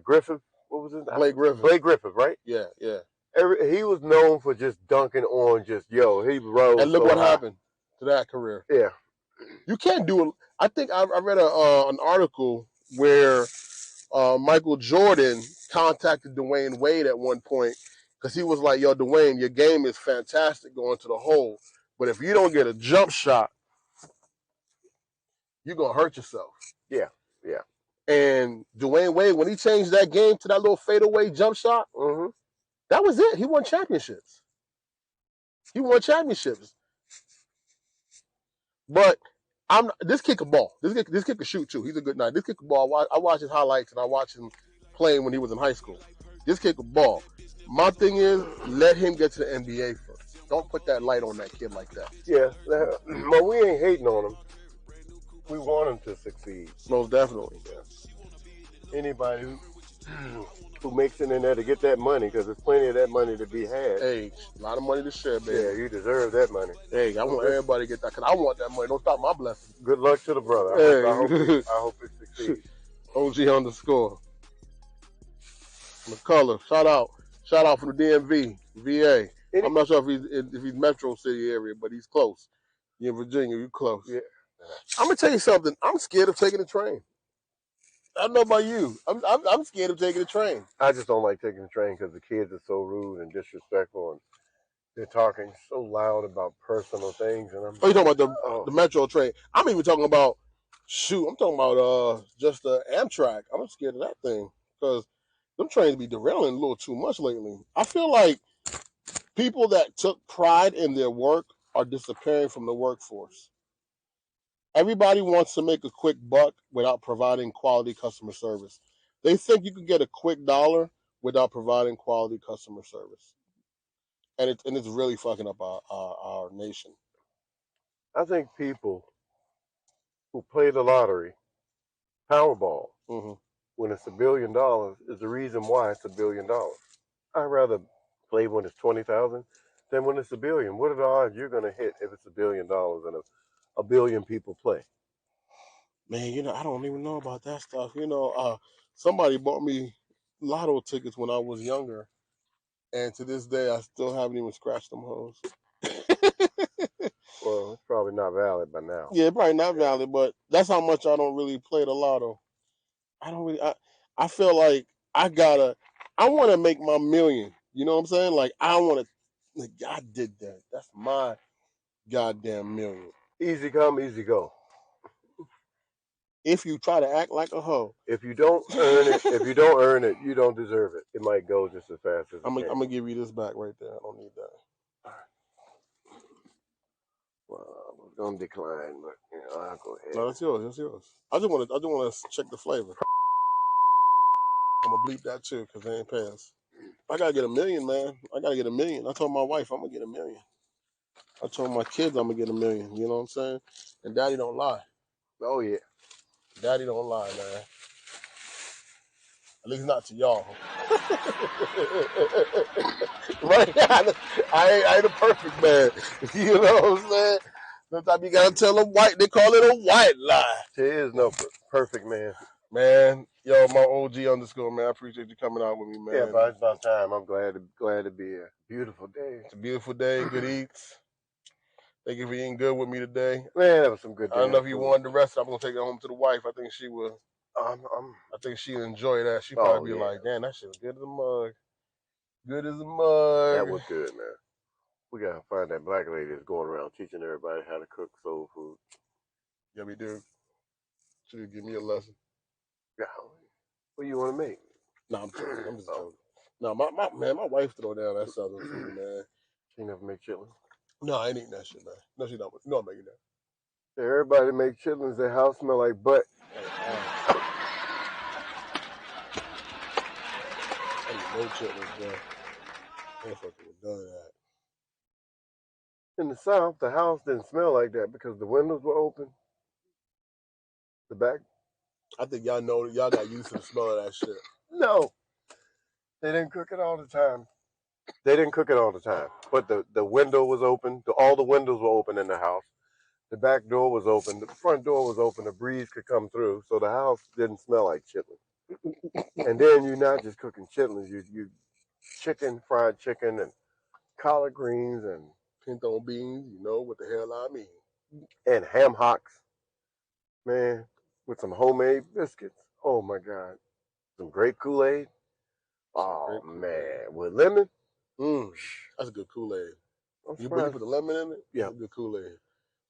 Griffith. What was his name? Blake Griffith. Blake Griffith, right? Yeah. He was known for just dunking on he rose. And look so what high. happened to that career. Yeah. You can't do it. I think I read an article where Michael Jordan contacted Dwayne Wade at one point because he was like, yo, Dwayne, your game is fantastic going to the hole, but if you don't get a jump shot, you're going to hurt yourself. Yeah. And Dwayne Wade, when he changed that game to that little fadeaway jump shot, that was it. He won championships. But this kid can ball. This kid can shoot too. He's a good night. This kid can ball. I watch his highlights and I watched him playing when he was in high school. This kid can ball. My thing is, let him get to the NBA first. Don't put that light on that kid like that. Yeah. But we ain't hating on him. We want him to succeed. Most definitely. Yeah. Anybody who makes it in there to get that money, because there's plenty of that money to be had. Hey, a lot of money to share, baby. Yeah, you deserve that money. Hey, I want everybody to get that, because I want that money. Don't stop my blessing. Good luck to the brother. Hey. I hope it succeeds. OG_. McCullough, shout out from the DMV, VA. I'm not sure if he's Metro City area, but he's close. You're in Virginia, you're close. Yeah. I'm gonna tell you something. I'm scared of taking the train. I don't know about you. I'm scared of taking the train. I just don't like taking the train because the kids are so rude and disrespectful, and they're talking so loud about personal things. And you talking about the Metro train? I'm even talking about I'm talking about just the Amtrak. I'm scared of that thing because them trains be derailing a little too much lately. I feel like people that took pride in their work are disappearing from the workforce. Everybody wants to make a quick buck without providing quality customer service. They think you can get a quick dollar without providing quality customer service. And it's really fucking up our nation. I think people who play the lottery, Powerball, when it's $1 billion, is the reason why it's $1 billion. I'd rather play when it's 20,000 than when it's $1 billion. What are the odds you're going to hit if it's $1 billion and a billion people play? Man, I don't even know about that stuff. Somebody bought me lotto tickets when I was younger, and to this day, I still haven't even scratched them hoes. Well, it's probably not valid by now. Yeah, probably not valid, but that's how much I don't really play the lotto. I feel like I want to make my million. You know what I'm saying? Like, I did that. That's my goddamn million. Easy come, easy go. If you try to act like a hoe. If you don't earn it, you don't deserve it. It might go just as fast as I'm gonna give you this back right there. I don't need that. All right. Well, I was gonna decline, but I'll go ahead. No, that's yours. I just want to check the flavor. I'm gonna bleep that too because they ain't pay us. I gotta get $1 million, man. I gotta get $1 million. I told my wife I'm gonna get $1 million. I told my kids I'm gonna get $1 million. You know what I'm saying? And Daddy don't lie. Oh yeah. Daddy don't lie, man. At least not to y'all. Right? I ain't a perfect man. You know what I'm saying? Sometimes you gotta tell them white. They call it a white lie. There is no perfect man. Man, yo, my OG_, man. I appreciate you coming out with me, man. Yeah, but it's about time. I'm glad to be here. Beautiful day. It's a beautiful day. Good eats. Thank you for eating good with me today. Man, that was some good. I don't know if you wanted the rest. I'm gonna take it home to the wife. I think she will. I think she'd enjoy that. She'd probably be like, "Damn, that shit was good as a mug. Good as a mug." That was good, man. We gotta find that black lady that's going around teaching everybody how to cook soul food. Yeah, we do. She could give me a lesson. Yeah. What do you want to make? No, I'm joking. I'm just joking. No, my wife throw down that southern food, man. She never make chitlins. No, I ain't eating that shit, man. No, she don't. No, I'm making that. Yeah, everybody make chitlins. Their house smell like butt. No chitlins, bro. Ain't fucking with none of that. In the South, the house didn't smell like that because the windows were open. The back. I think y'all know y'all got used to the smell of that shit. No, they didn't cook it all the time. They didn't cook it all the time, but the window was open. All the windows were open in the house. The back door was open. The front door was open. The breeze could come through, so the house didn't smell like chitlins. And then you're not just cooking chitlins. You chicken, fried chicken, and collard greens, and pinto beans. You know what the hell I mean. And ham hocks, man, with some homemade biscuits. Oh my God, some grape Kool-Aid. Oh man, with lemon. That's a good Kool-Aid. You put the lemon in it? Yeah. That's a good Kool-Aid.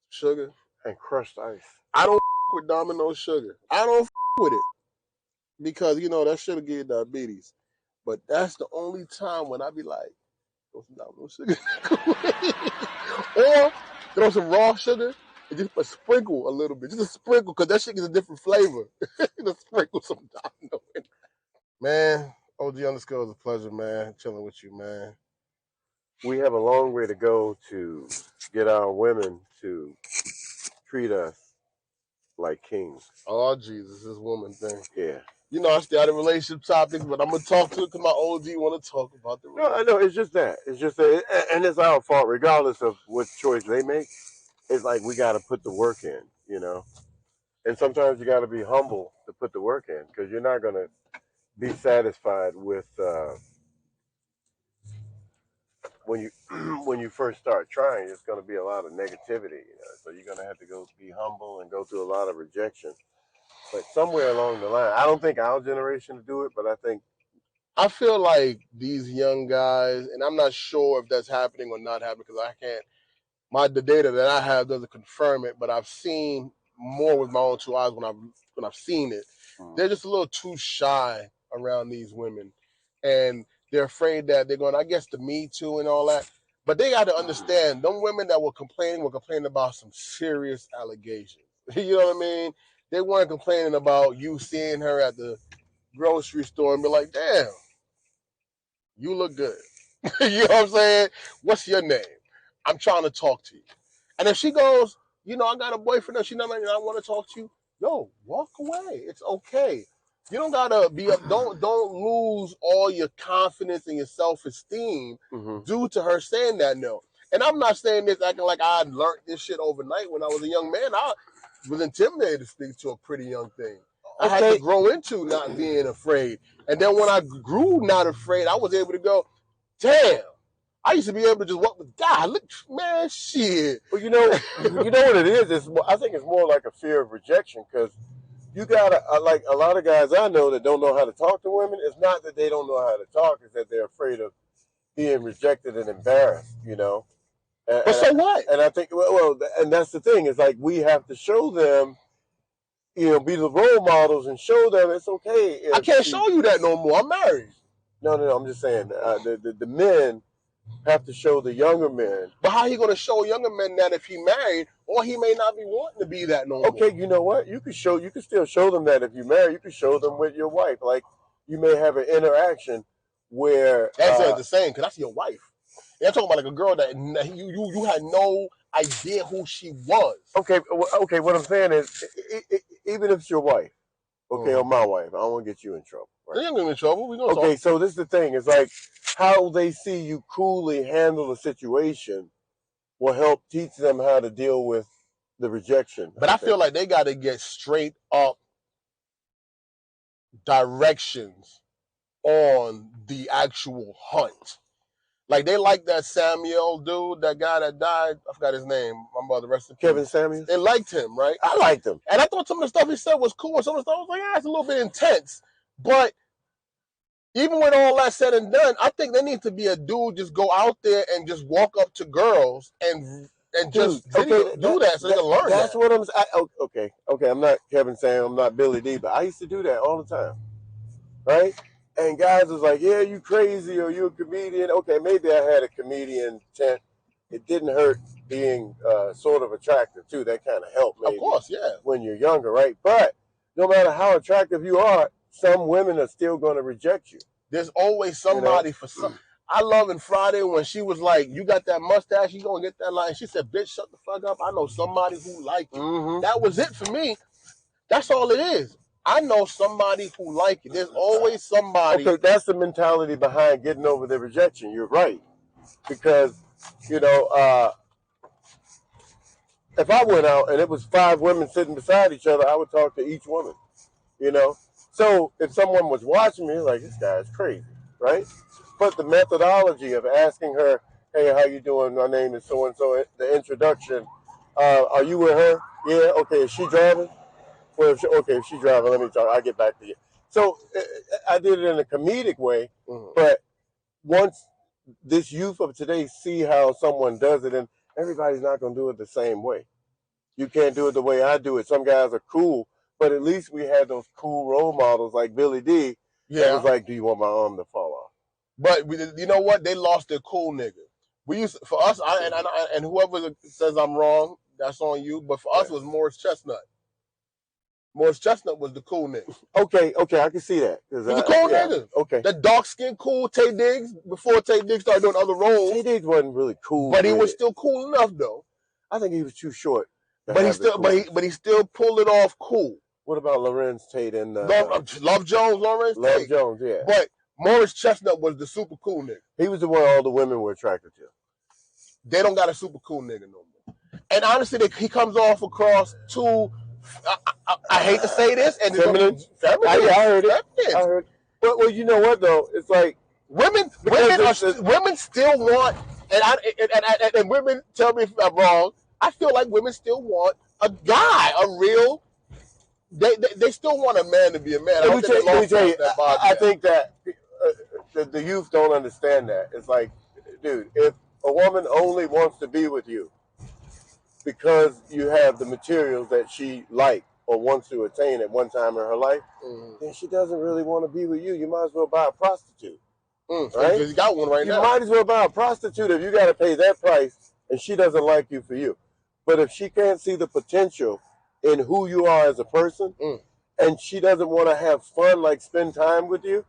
Sugar. And crushed ice. I don't with Domino's sugar. I don't with it. Because, you know, that should give you diabetes. But that's the only time when I be like, throw some Domino's sugar. Or throw some raw sugar and just sprinkle a little bit. Just a sprinkle, because that shit gets a different flavor. Just sprinkle some Domino in it. Man, OG underscore is a pleasure, man. Chilling with you, man. We have a long way to go to get our women to treat us like kings. Oh, Jesus, this woman thing. Yeah. You know, I started relationship topics, but I'm going to talk to it because my OG want to talk about the relationship. No, I know. It's just that. It's just that. And it's our fault, regardless of what choice they make. It's like we got to put the work in, you know? And sometimes you got to be humble to put the work in, because you're not going to be satisfied with when you first start trying. It's going to be a lot of negativity, you know. So you're going to have to go be humble and go through a lot of rejection. But somewhere along the line, I don't think our generation will do it, but I feel like these young guys, and I'm not sure if that's happening or not happening, because I can't. The data that I have doesn't confirm it, but I've seen more with my own two eyes when I've seen it. They're just a little too shy around these women, and they're afraid that they're going, I guess, the Me Too and all that. But they got to understand, them women that were complaining about some serious allegations. You know what I mean? They weren't complaining about you seeing her at the grocery store and be like, damn, you look good. You know what I'm saying? What's your name? I'm trying to talk to you. And if she goes, you know, I got a boyfriend and she not, I want to talk to you, yo, walk away. It's okay. You don't gotta be up. Don't lose all your confidence and your self-esteem due to her saying that no. And I'm not saying this acting like I learned this shit overnight. When I was a young man, I was intimidated to speak to a pretty young thing. I had to grow into not being afraid. And then when I grew not afraid, I was able to go, damn, I used to be able to just walk with God. Look, man, shit. Well, you know what it is? I think it's more like a fear of rejection, because you got like a lot of guys I know that don't know how to talk to women. It's not that they don't know how to talk; it's that they're afraid of being rejected and embarrassed. You know. But so what? And I think, well, and that's the thing. Is like we have to show them, you know, be the role models and show them it's okay. I can't show you that no more. I'm married. No. I'm just saying the men have to show the younger men. But how he going to show younger men that if he married, or he may not be wanting to be that no more? Okay, you know what? You can still show them that if you marry, you can show them with your wife. Like you may have an interaction where that's the same, because that's your wife. And I'm talking about like a girl that you had no idea who she was. Okay. What I'm saying is, even if it's your wife, okay, or my wife, I don't want to get you in trouble. Right? You ain't gonna get in trouble. We gonna talk. So this is the thing. It's like how they see you coolly handle a situation will help teach them how to deal with the rejection. But I feel like they got to get straight up directions on the actual hunt. Like they like that Samuel dude, that guy that died. I forgot his name. My mother, rest in peace. Kevin Samuels. They liked him, right? I liked him, and I thought some of the stuff he said was cool. And some of the stuff I was like, it's a little bit intense. But even with all that said and done, I think there needs to be a dude just go out there and just walk up to girls and just do that so they can learn. That's what I'm saying. Okay. I'm not Kevin Samuels. I'm not Billy D, but I used to do that all the time, right? And guys was like, yeah, you crazy, or you a comedian. Okay, maybe I had a comedian tent. It didn't hurt being sort of attractive, too. That kind of helped, maybe. Of course, yeah. When you're younger, right? But no matter how attractive you are, some women are still going to reject you. There's always somebody for some. I love in Friday when she was like, "You got that mustache? You gonna get that line?" She said, "Bitch, shut the fuck up. I know somebody who like it." That was it for me. That's all it is. I know somebody who like it. There's always somebody. Okay, that's the mentality behind getting over the rejection. You're right, because you know, if I went out and it was 5 women sitting beside each other, I would talk to each woman. You know, so if someone was watching me, like, this guy's crazy, right? But the methodology of asking her, "Hey, how you doing? My name is so and so." The introduction. Are you with her? Yeah. Okay. Is she driving? Well, if she's driving, let me talk. I'll get back to you. So I did it in a comedic way, but once this youth of today see how someone does it, and everybody's not going to do it the same way. You can't do it the way I do it. Some guys are cool, but at least we had those cool role models like Billy D. Yeah, that was like, "Do you want my arm to fall off?" But you know what? They lost their cool nigga. We used to, for us, and whoever says I'm wrong, that's on you. But for us, it was Morris Chestnut. Morris Chestnut was the cool nigga. Okay, I can see that. He's a cool nigga. Okay. That dark skin cool Tay Diggs, before Tay Diggs started doing other roles. Tay Diggs wasn't really cool. But he was still cool enough though. I think he was too short. But he still pulled it off cool. What about Lorenz Tate and Love Jones, Lorenz Tate? Love Jones, yeah. But Morris Chestnut was the super cool nigga. He was the one all the women were attracted to. They don't got a super cool nigga no more. And honestly, he comes off across too. I hate to say this, and feminine. I heard it. I heard. But well, you know what though? It's like women still want, and women tell me if I'm wrong. I feel like women still want a guy, a real. They still want a man to be a man. Let me tell you, I think that the youth don't understand that. It's like, dude, if a woman only wants to be with you because you have the materials that she likes or wants to attain at one time in her life, then she doesn't really want to be with you. You might as well buy a prostitute. Right? Because you got one right now. You might as well buy a prostitute if you got to pay that price and she doesn't like you for you. But if she can't see the potential in who you are as a person and she doesn't want to have fun, like spend time with you,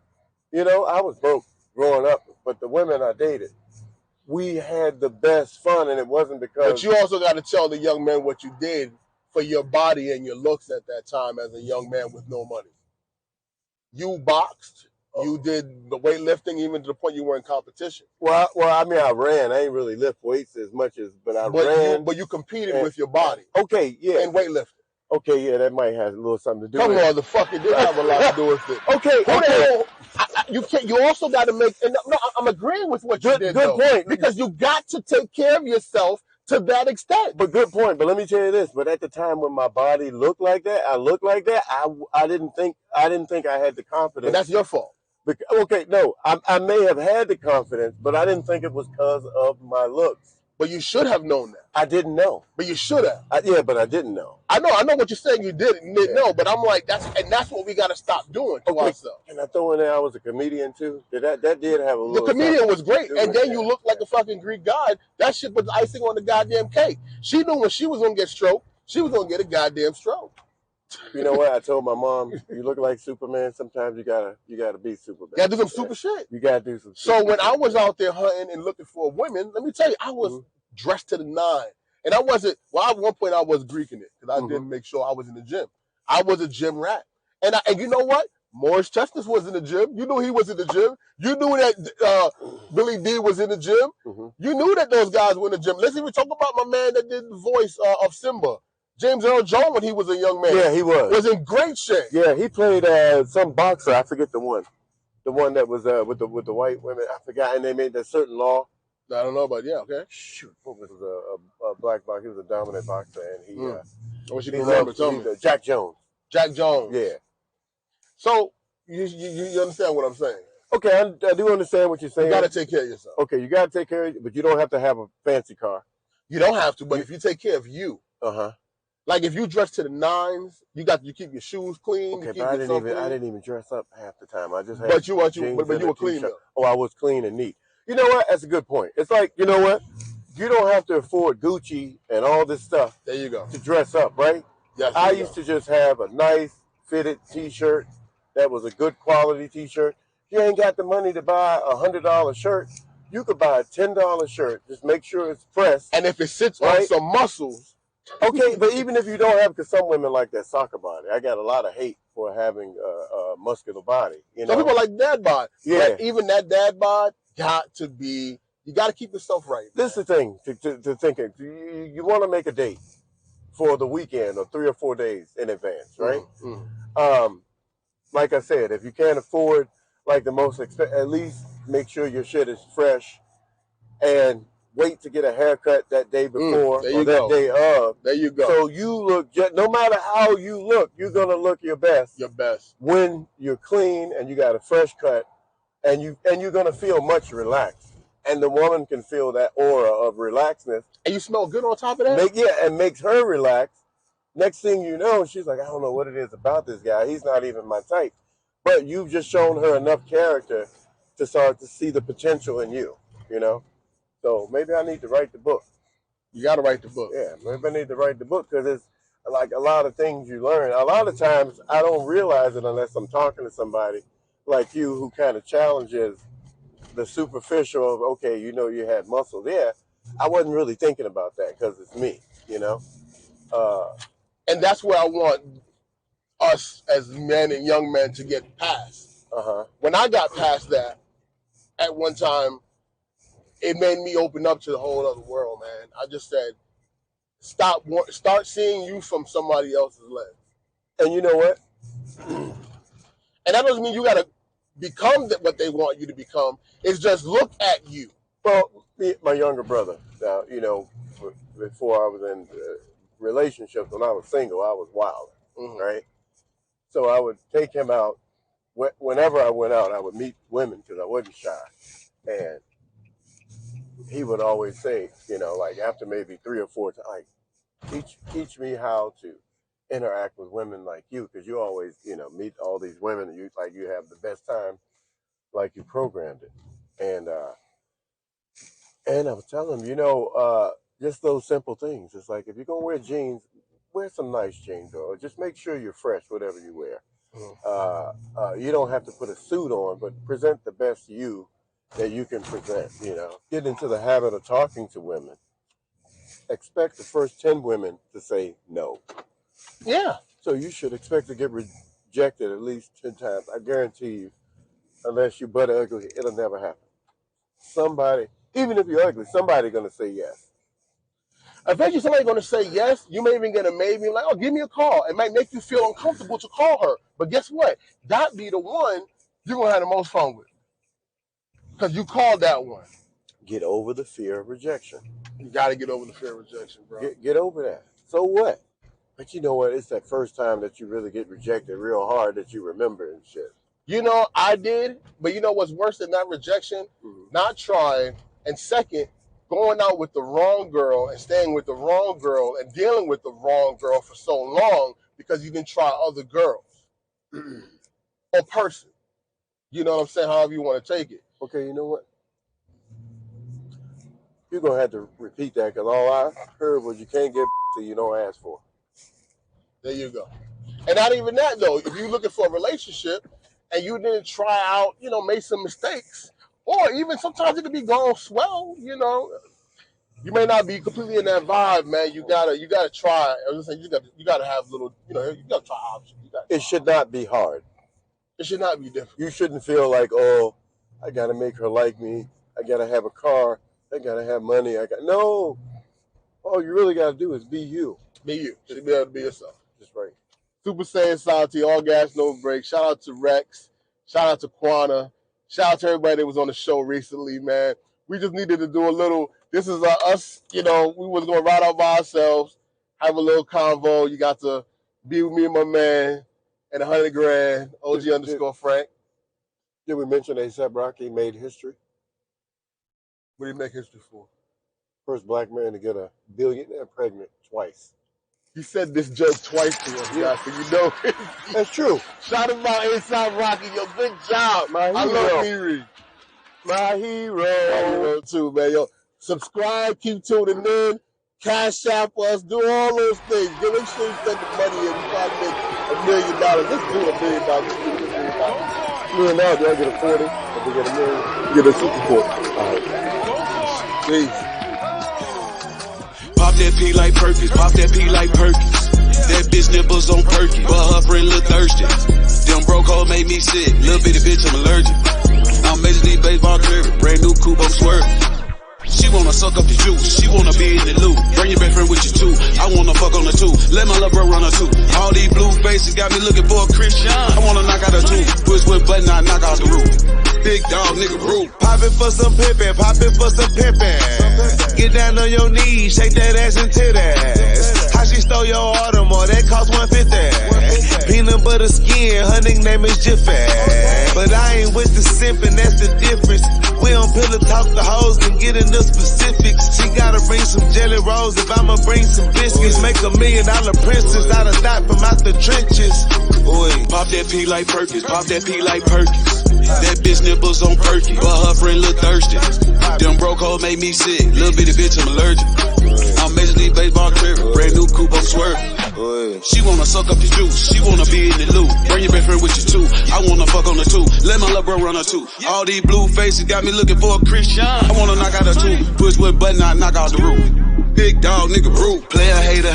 you know, I was broke growing up, but the women I dated, we had the best fun, and it wasn't because... But you also got to tell the young men what you did for your body and your looks at that time as a young man with no money. You boxed. You did the weightlifting even to the point you were in competition. Well, I mean, I ran. I ain't really lift weights as much as, but I ran. But you competed with your body. Okay, yeah. And weightlifting. Okay, yeah, that might have a little something to do with it. Come on, the fuck, it did have a lot to do with it. Okay. You also got to make, and no, I'm agreeing with what you did, Good point. Because you got to take care of yourself to that extent. But good point. But let me tell you this. But at the time when my body looked like that, I didn't think I had the confidence. And that's your fault. Okay, no, I may have had the confidence, but I didn't think it was because of my looks. But you should have known that. I didn't know. But you should have. Yeah, but I didn't know. I know what you're saying. You didn't know, but I'm like, that's what we got to stop doing to ourselves. Can I throw in there I was a comedian too? That did have a little. The comedian was great, and then you looked like a fucking Greek god. That shit was icing on the goddamn cake. She knew when she was gonna get stroked, she was gonna get a goddamn stroke. You know what? I told my mom, you look like Superman. Sometimes you gotta be Superman. You gotta do some super shit. You gotta do some. So when I was out there hunting and looking for women, let me tell you, I was dressed to the nine, and I wasn't. Well, at one point I was Greeking it because I didn't make sure I was in the gym. I was a gym rat, and you know what? Morris Chestnut was in the gym. You knew he was in the gym. You knew that Billy D was in the gym. You knew that those guys were in the gym. Let's even talk about my man that did the voice of Simba. James Earl Jones, when he was a young man. Yeah, he was in great shape. Yeah, he played some boxer. I forget the one that was with the white women. I forgot, and they made that certain law. I don't know, but yeah, okay. Shoot, what was a black boxer? He was a dominant boxer, and he. I wish you could remember. Tell me. Jack Jones. Jack Jones. Yeah. So you understand what I'm saying? Okay, I do understand what you're saying. You got to take care of yourself. Okay, you got to take care of you, but you don't have to have a fancy car. You don't have to, but if you take care of you. Like if you dress to the nines, you keep your shoes clean. Okay, but I didn't even dress up half the time. I just had. But you were clean though. Oh, I was clean and neat. You know what? That's a good point. It's like, you know what? You don't have to afford Gucci and all this stuff. There you go. To dress up, right? Yes. I used to just have a nice fitted T-shirt that was a good quality T-shirt, you ain't got the money to buy a $100 shirt, you could buy a $10 shirt. Just make sure it's pressed. And if it sits on some muscles. Okay, but even if you don't have, because some women like that soccer body. I got a lot of hate for having a muscular body. You know? Some people like dad bod. Yeah. But even that dad bod got to be, you got to keep yourself right. This is the thing to think of. You want to make a date for the weekend or 3 or 4 days in advance, right? Mm-hmm. Like I said, if you can't afford like the most expensive, at least make sure your shit is fresh and wait to get a haircut that day before or that day of. There you go. So you look, no matter how you look, you're going to look your best. Your best. When you're clean and you got a fresh cut and you're going to feel much relaxed. And the woman can feel that aura of relaxedness. And you smell good on top of that? And makes her relax. Next thing you know, she's like, I don't know what it is about this guy. He's not even my type. But you've just shown her enough character to start to see the potential in you, you know? So maybe I need to write the book. You got to write the book. Yeah, maybe I need to write the book because it's like a lot of things you learn. A lot of times I don't realize it unless I'm talking to somebody like you who kind of challenges the superficial of, okay, you know, you had muscle there. I wasn't really thinking about that because it's me, you know? And that's where I want us as men and young men to get past. When I got past that, at one time, it made me open up to the whole other world, man. I just said, start seeing you from somebody else's lens. And you know what? And that doesn't mean you got to become what they want you to become. It's just look at you. Well, my younger brother, now, you know, before I was in relationships, when I was single, I was wild, right? So I would take him out. Whenever I went out, I would meet women because I wasn't shy. And he would always say, you know, like after maybe 3 or 4 times, like, teach me how to interact with women like you, because you always, you know, meet all these women and you have the best time, like you programmed it. And I was telling him, you know, just those simple things. It's like if you're gonna wear jeans, wear some nice jeans, or just make sure you're fresh, whatever you wear. You don't have to put a suit on, but present the best you that you can present, you know. Get into the habit of talking to women. Expect the first 10 women to say no. Yeah. So you should expect to get rejected at least 10 times. I guarantee you, unless you butt ugly, it'll never happen. Somebody, even if you're ugly, somebody's going to say yes. Eventually somebody's going to say yes. You may even get a maybe, like, oh, give me a call. It might make you feel uncomfortable to call her. But guess what? That be the one you're going to have the most fun with. Because you called that one. Get over the fear of rejection. You got to get over the fear of rejection, bro. Get over that. So what? But you know what? It's that first time that you really get rejected real hard that you remember and shit. You know, I did. But you know what's worse than that rejection? Not trying. And second, going out with the wrong girl and staying with the wrong girl and dealing with the wrong girl for so long because you didn't try other girls or person. You know what I'm saying? However you want to take it. Okay, you know what? You're going to have to repeat that because all I heard was you can't get you don't ask for. There you go. And not even that, though. If you're looking for a relationship and you didn't try out, you know, made some mistakes, or even sometimes it could be going swell, you know. You may not be completely in that vibe, man. You gotta try. I was saying you gotta have little, you know, you gotta try options. It should not be hard. It should not be difficult. You shouldn't feel like, oh, I gotta make her like me. I gotta have a car. I gotta have money. No. All you really gotta do is be you. Be you. Should be able to be yourself. Just right. Super Saiyan Santi, all gas, no break. Shout out to Rex. Shout out to Quana. Shout out to everybody that was on the show recently, man. We just needed to do a little, this is us, you know, we was going to ride out by ourselves, have a little convo. You got to be with me and my man and 100 grand, OG _Frank. Did we mention A$AP Rocky made history? What did he make history for? First black man to get a billionaire pregnant twice. He said this joke twice to us, guys, so you know. That's true. Shout out about A$AP Rocky, yo, good job. My hero. I love Miri. My hero. My hero too, man. Yo, subscribe, keep tuning in, cash app us, do all those things. Make sure you send the money in. We probably make $1 million. Let's do $1 million. Let's do $1 million. million now, do I get a 40? If we get a million, you get a super 40. Alright. Peace. Pop that P like Perkins, pop that P like Perkins. That bitch nipples on perky, but her friend look thirsty. Them broke hoes made me sick, little bitty bitch, I'm allergic. I'm Major League Baseball clear, brand new coupe, I'm swerving. She wanna suck up the juice, she wanna be in the loop. Bring your best friend with you too, I wanna fuck on the two. Let my little bro run her too. All these blue faces got me looking for a Christian. I wanna knock out a two, push with button, I knock out the roof. Big dog, nigga, roof. Poppin' for some pimpin', poppin' for some pimpin'. Get down on your knees, shake that ass and titties. How she stole your Audemars, that cost $150. Peanut butter skin, her nickname is Jiffy. But I ain't with the simpin', that's the difference. We don't pillow talk the hoes and get into specifics. She gotta bring some jelly rolls if I'ma bring some biscuits. Make $1 million princess out of dot from out the trenches. Boy. Pop that P like Perkins, pop that P like Perkins. That bitch nipples on perky, but her friend look thirsty. Them broke hoes made me sick, little bitty bitch, I'm allergic. I'm Major League Baseball clear, brand new coupe, I'm swerving. She wanna suck up the juice, she wanna be in the loop. Bring your best friend with you too, I wanna fuck on the two. Let my little bro run her too. All these blue faces got me looking for a Christian. I wanna knock out a two, push with button, I knock out the roof. Big dog, nigga, brute. Player, hater,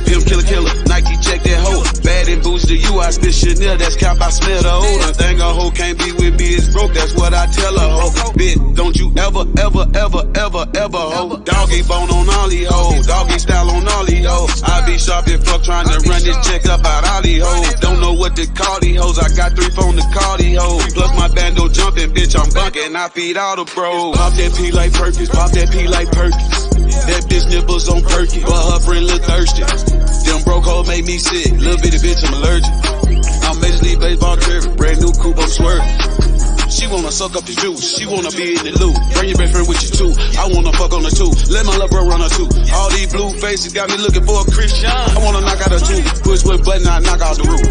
pimp, killer, killer. Nike, check that hoe. Bad and bougie to you, I spit Chanel. That's cap, I smell the odor. Thing a hoe can't be with me, it's broke. That's what I tell her, ho. Bitch, don't you ever, ho. Doggy bone on all these hoes. Doggy style on all these hoes. I be sharp and fuck trying to run this check up out all these hoes. Don't know what to call these hoes. I got 3 phones to call these hoes. Plus my bando jumping, bitch, I'm bunking. I feed all the bros. Pop that P like Perkins, pop that P like Perkins. That bitch nipples on perky, but her friend look thirsty. Them broke hoes made me sick, little bitty bitch, I'm allergic. I'm Major League Baseball clear, brand new coupe, I'm swerving. She wanna suck up the juice, she wanna be in the loop. Bring your best friend with you too, I wanna fuck on the two. Let my little bro run her too. All these blue faces got me looking for a Christian. I wanna knock out a two, push with button, I knock out the roof.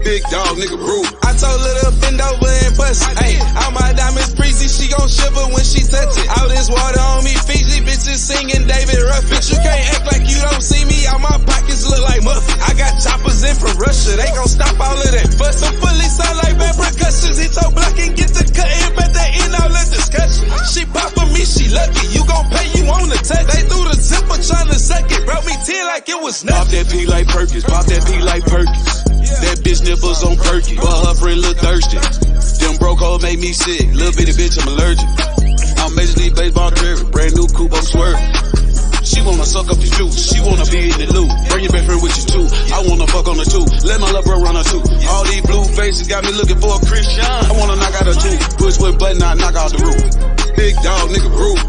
Big dog, nigga, brute. I told her to bend over and bust it. Hey, all my diamonds breezy, she gon' shiver when she touch it. All this water on me, Fiji bitches singing David Ruffin. Bitch, you can't act like you don't see me. All my pockets look like muffin. I got choppers in from Russia, they gon' stop all of that. But some fully sound like bad percussions. He told Black and get the cutting, but they end all the discussion. She pop for me, she lucky. You gon' pay, you on the touch. They threw the zipper tryna suck it. Brought me 10 like it was nothing. Pop that P like Perkins, pop that P like Perkins. That bitch nipples on perky, but her friend look thirsty. Them broke hoes made me sick, little bitty bitch, I'm allergic. I'm Major League Baseball clear, brand new coupe, I'm swerving. She wanna suck up the juice, she wanna be in the loop. Bring your best friend with you too, I wanna fuck on the two. Let my little bro run her too. All these blue faces got me looking for a Christian. I wanna knock out a two, push with button, I knock out the roof. Big dog, nigga, brute.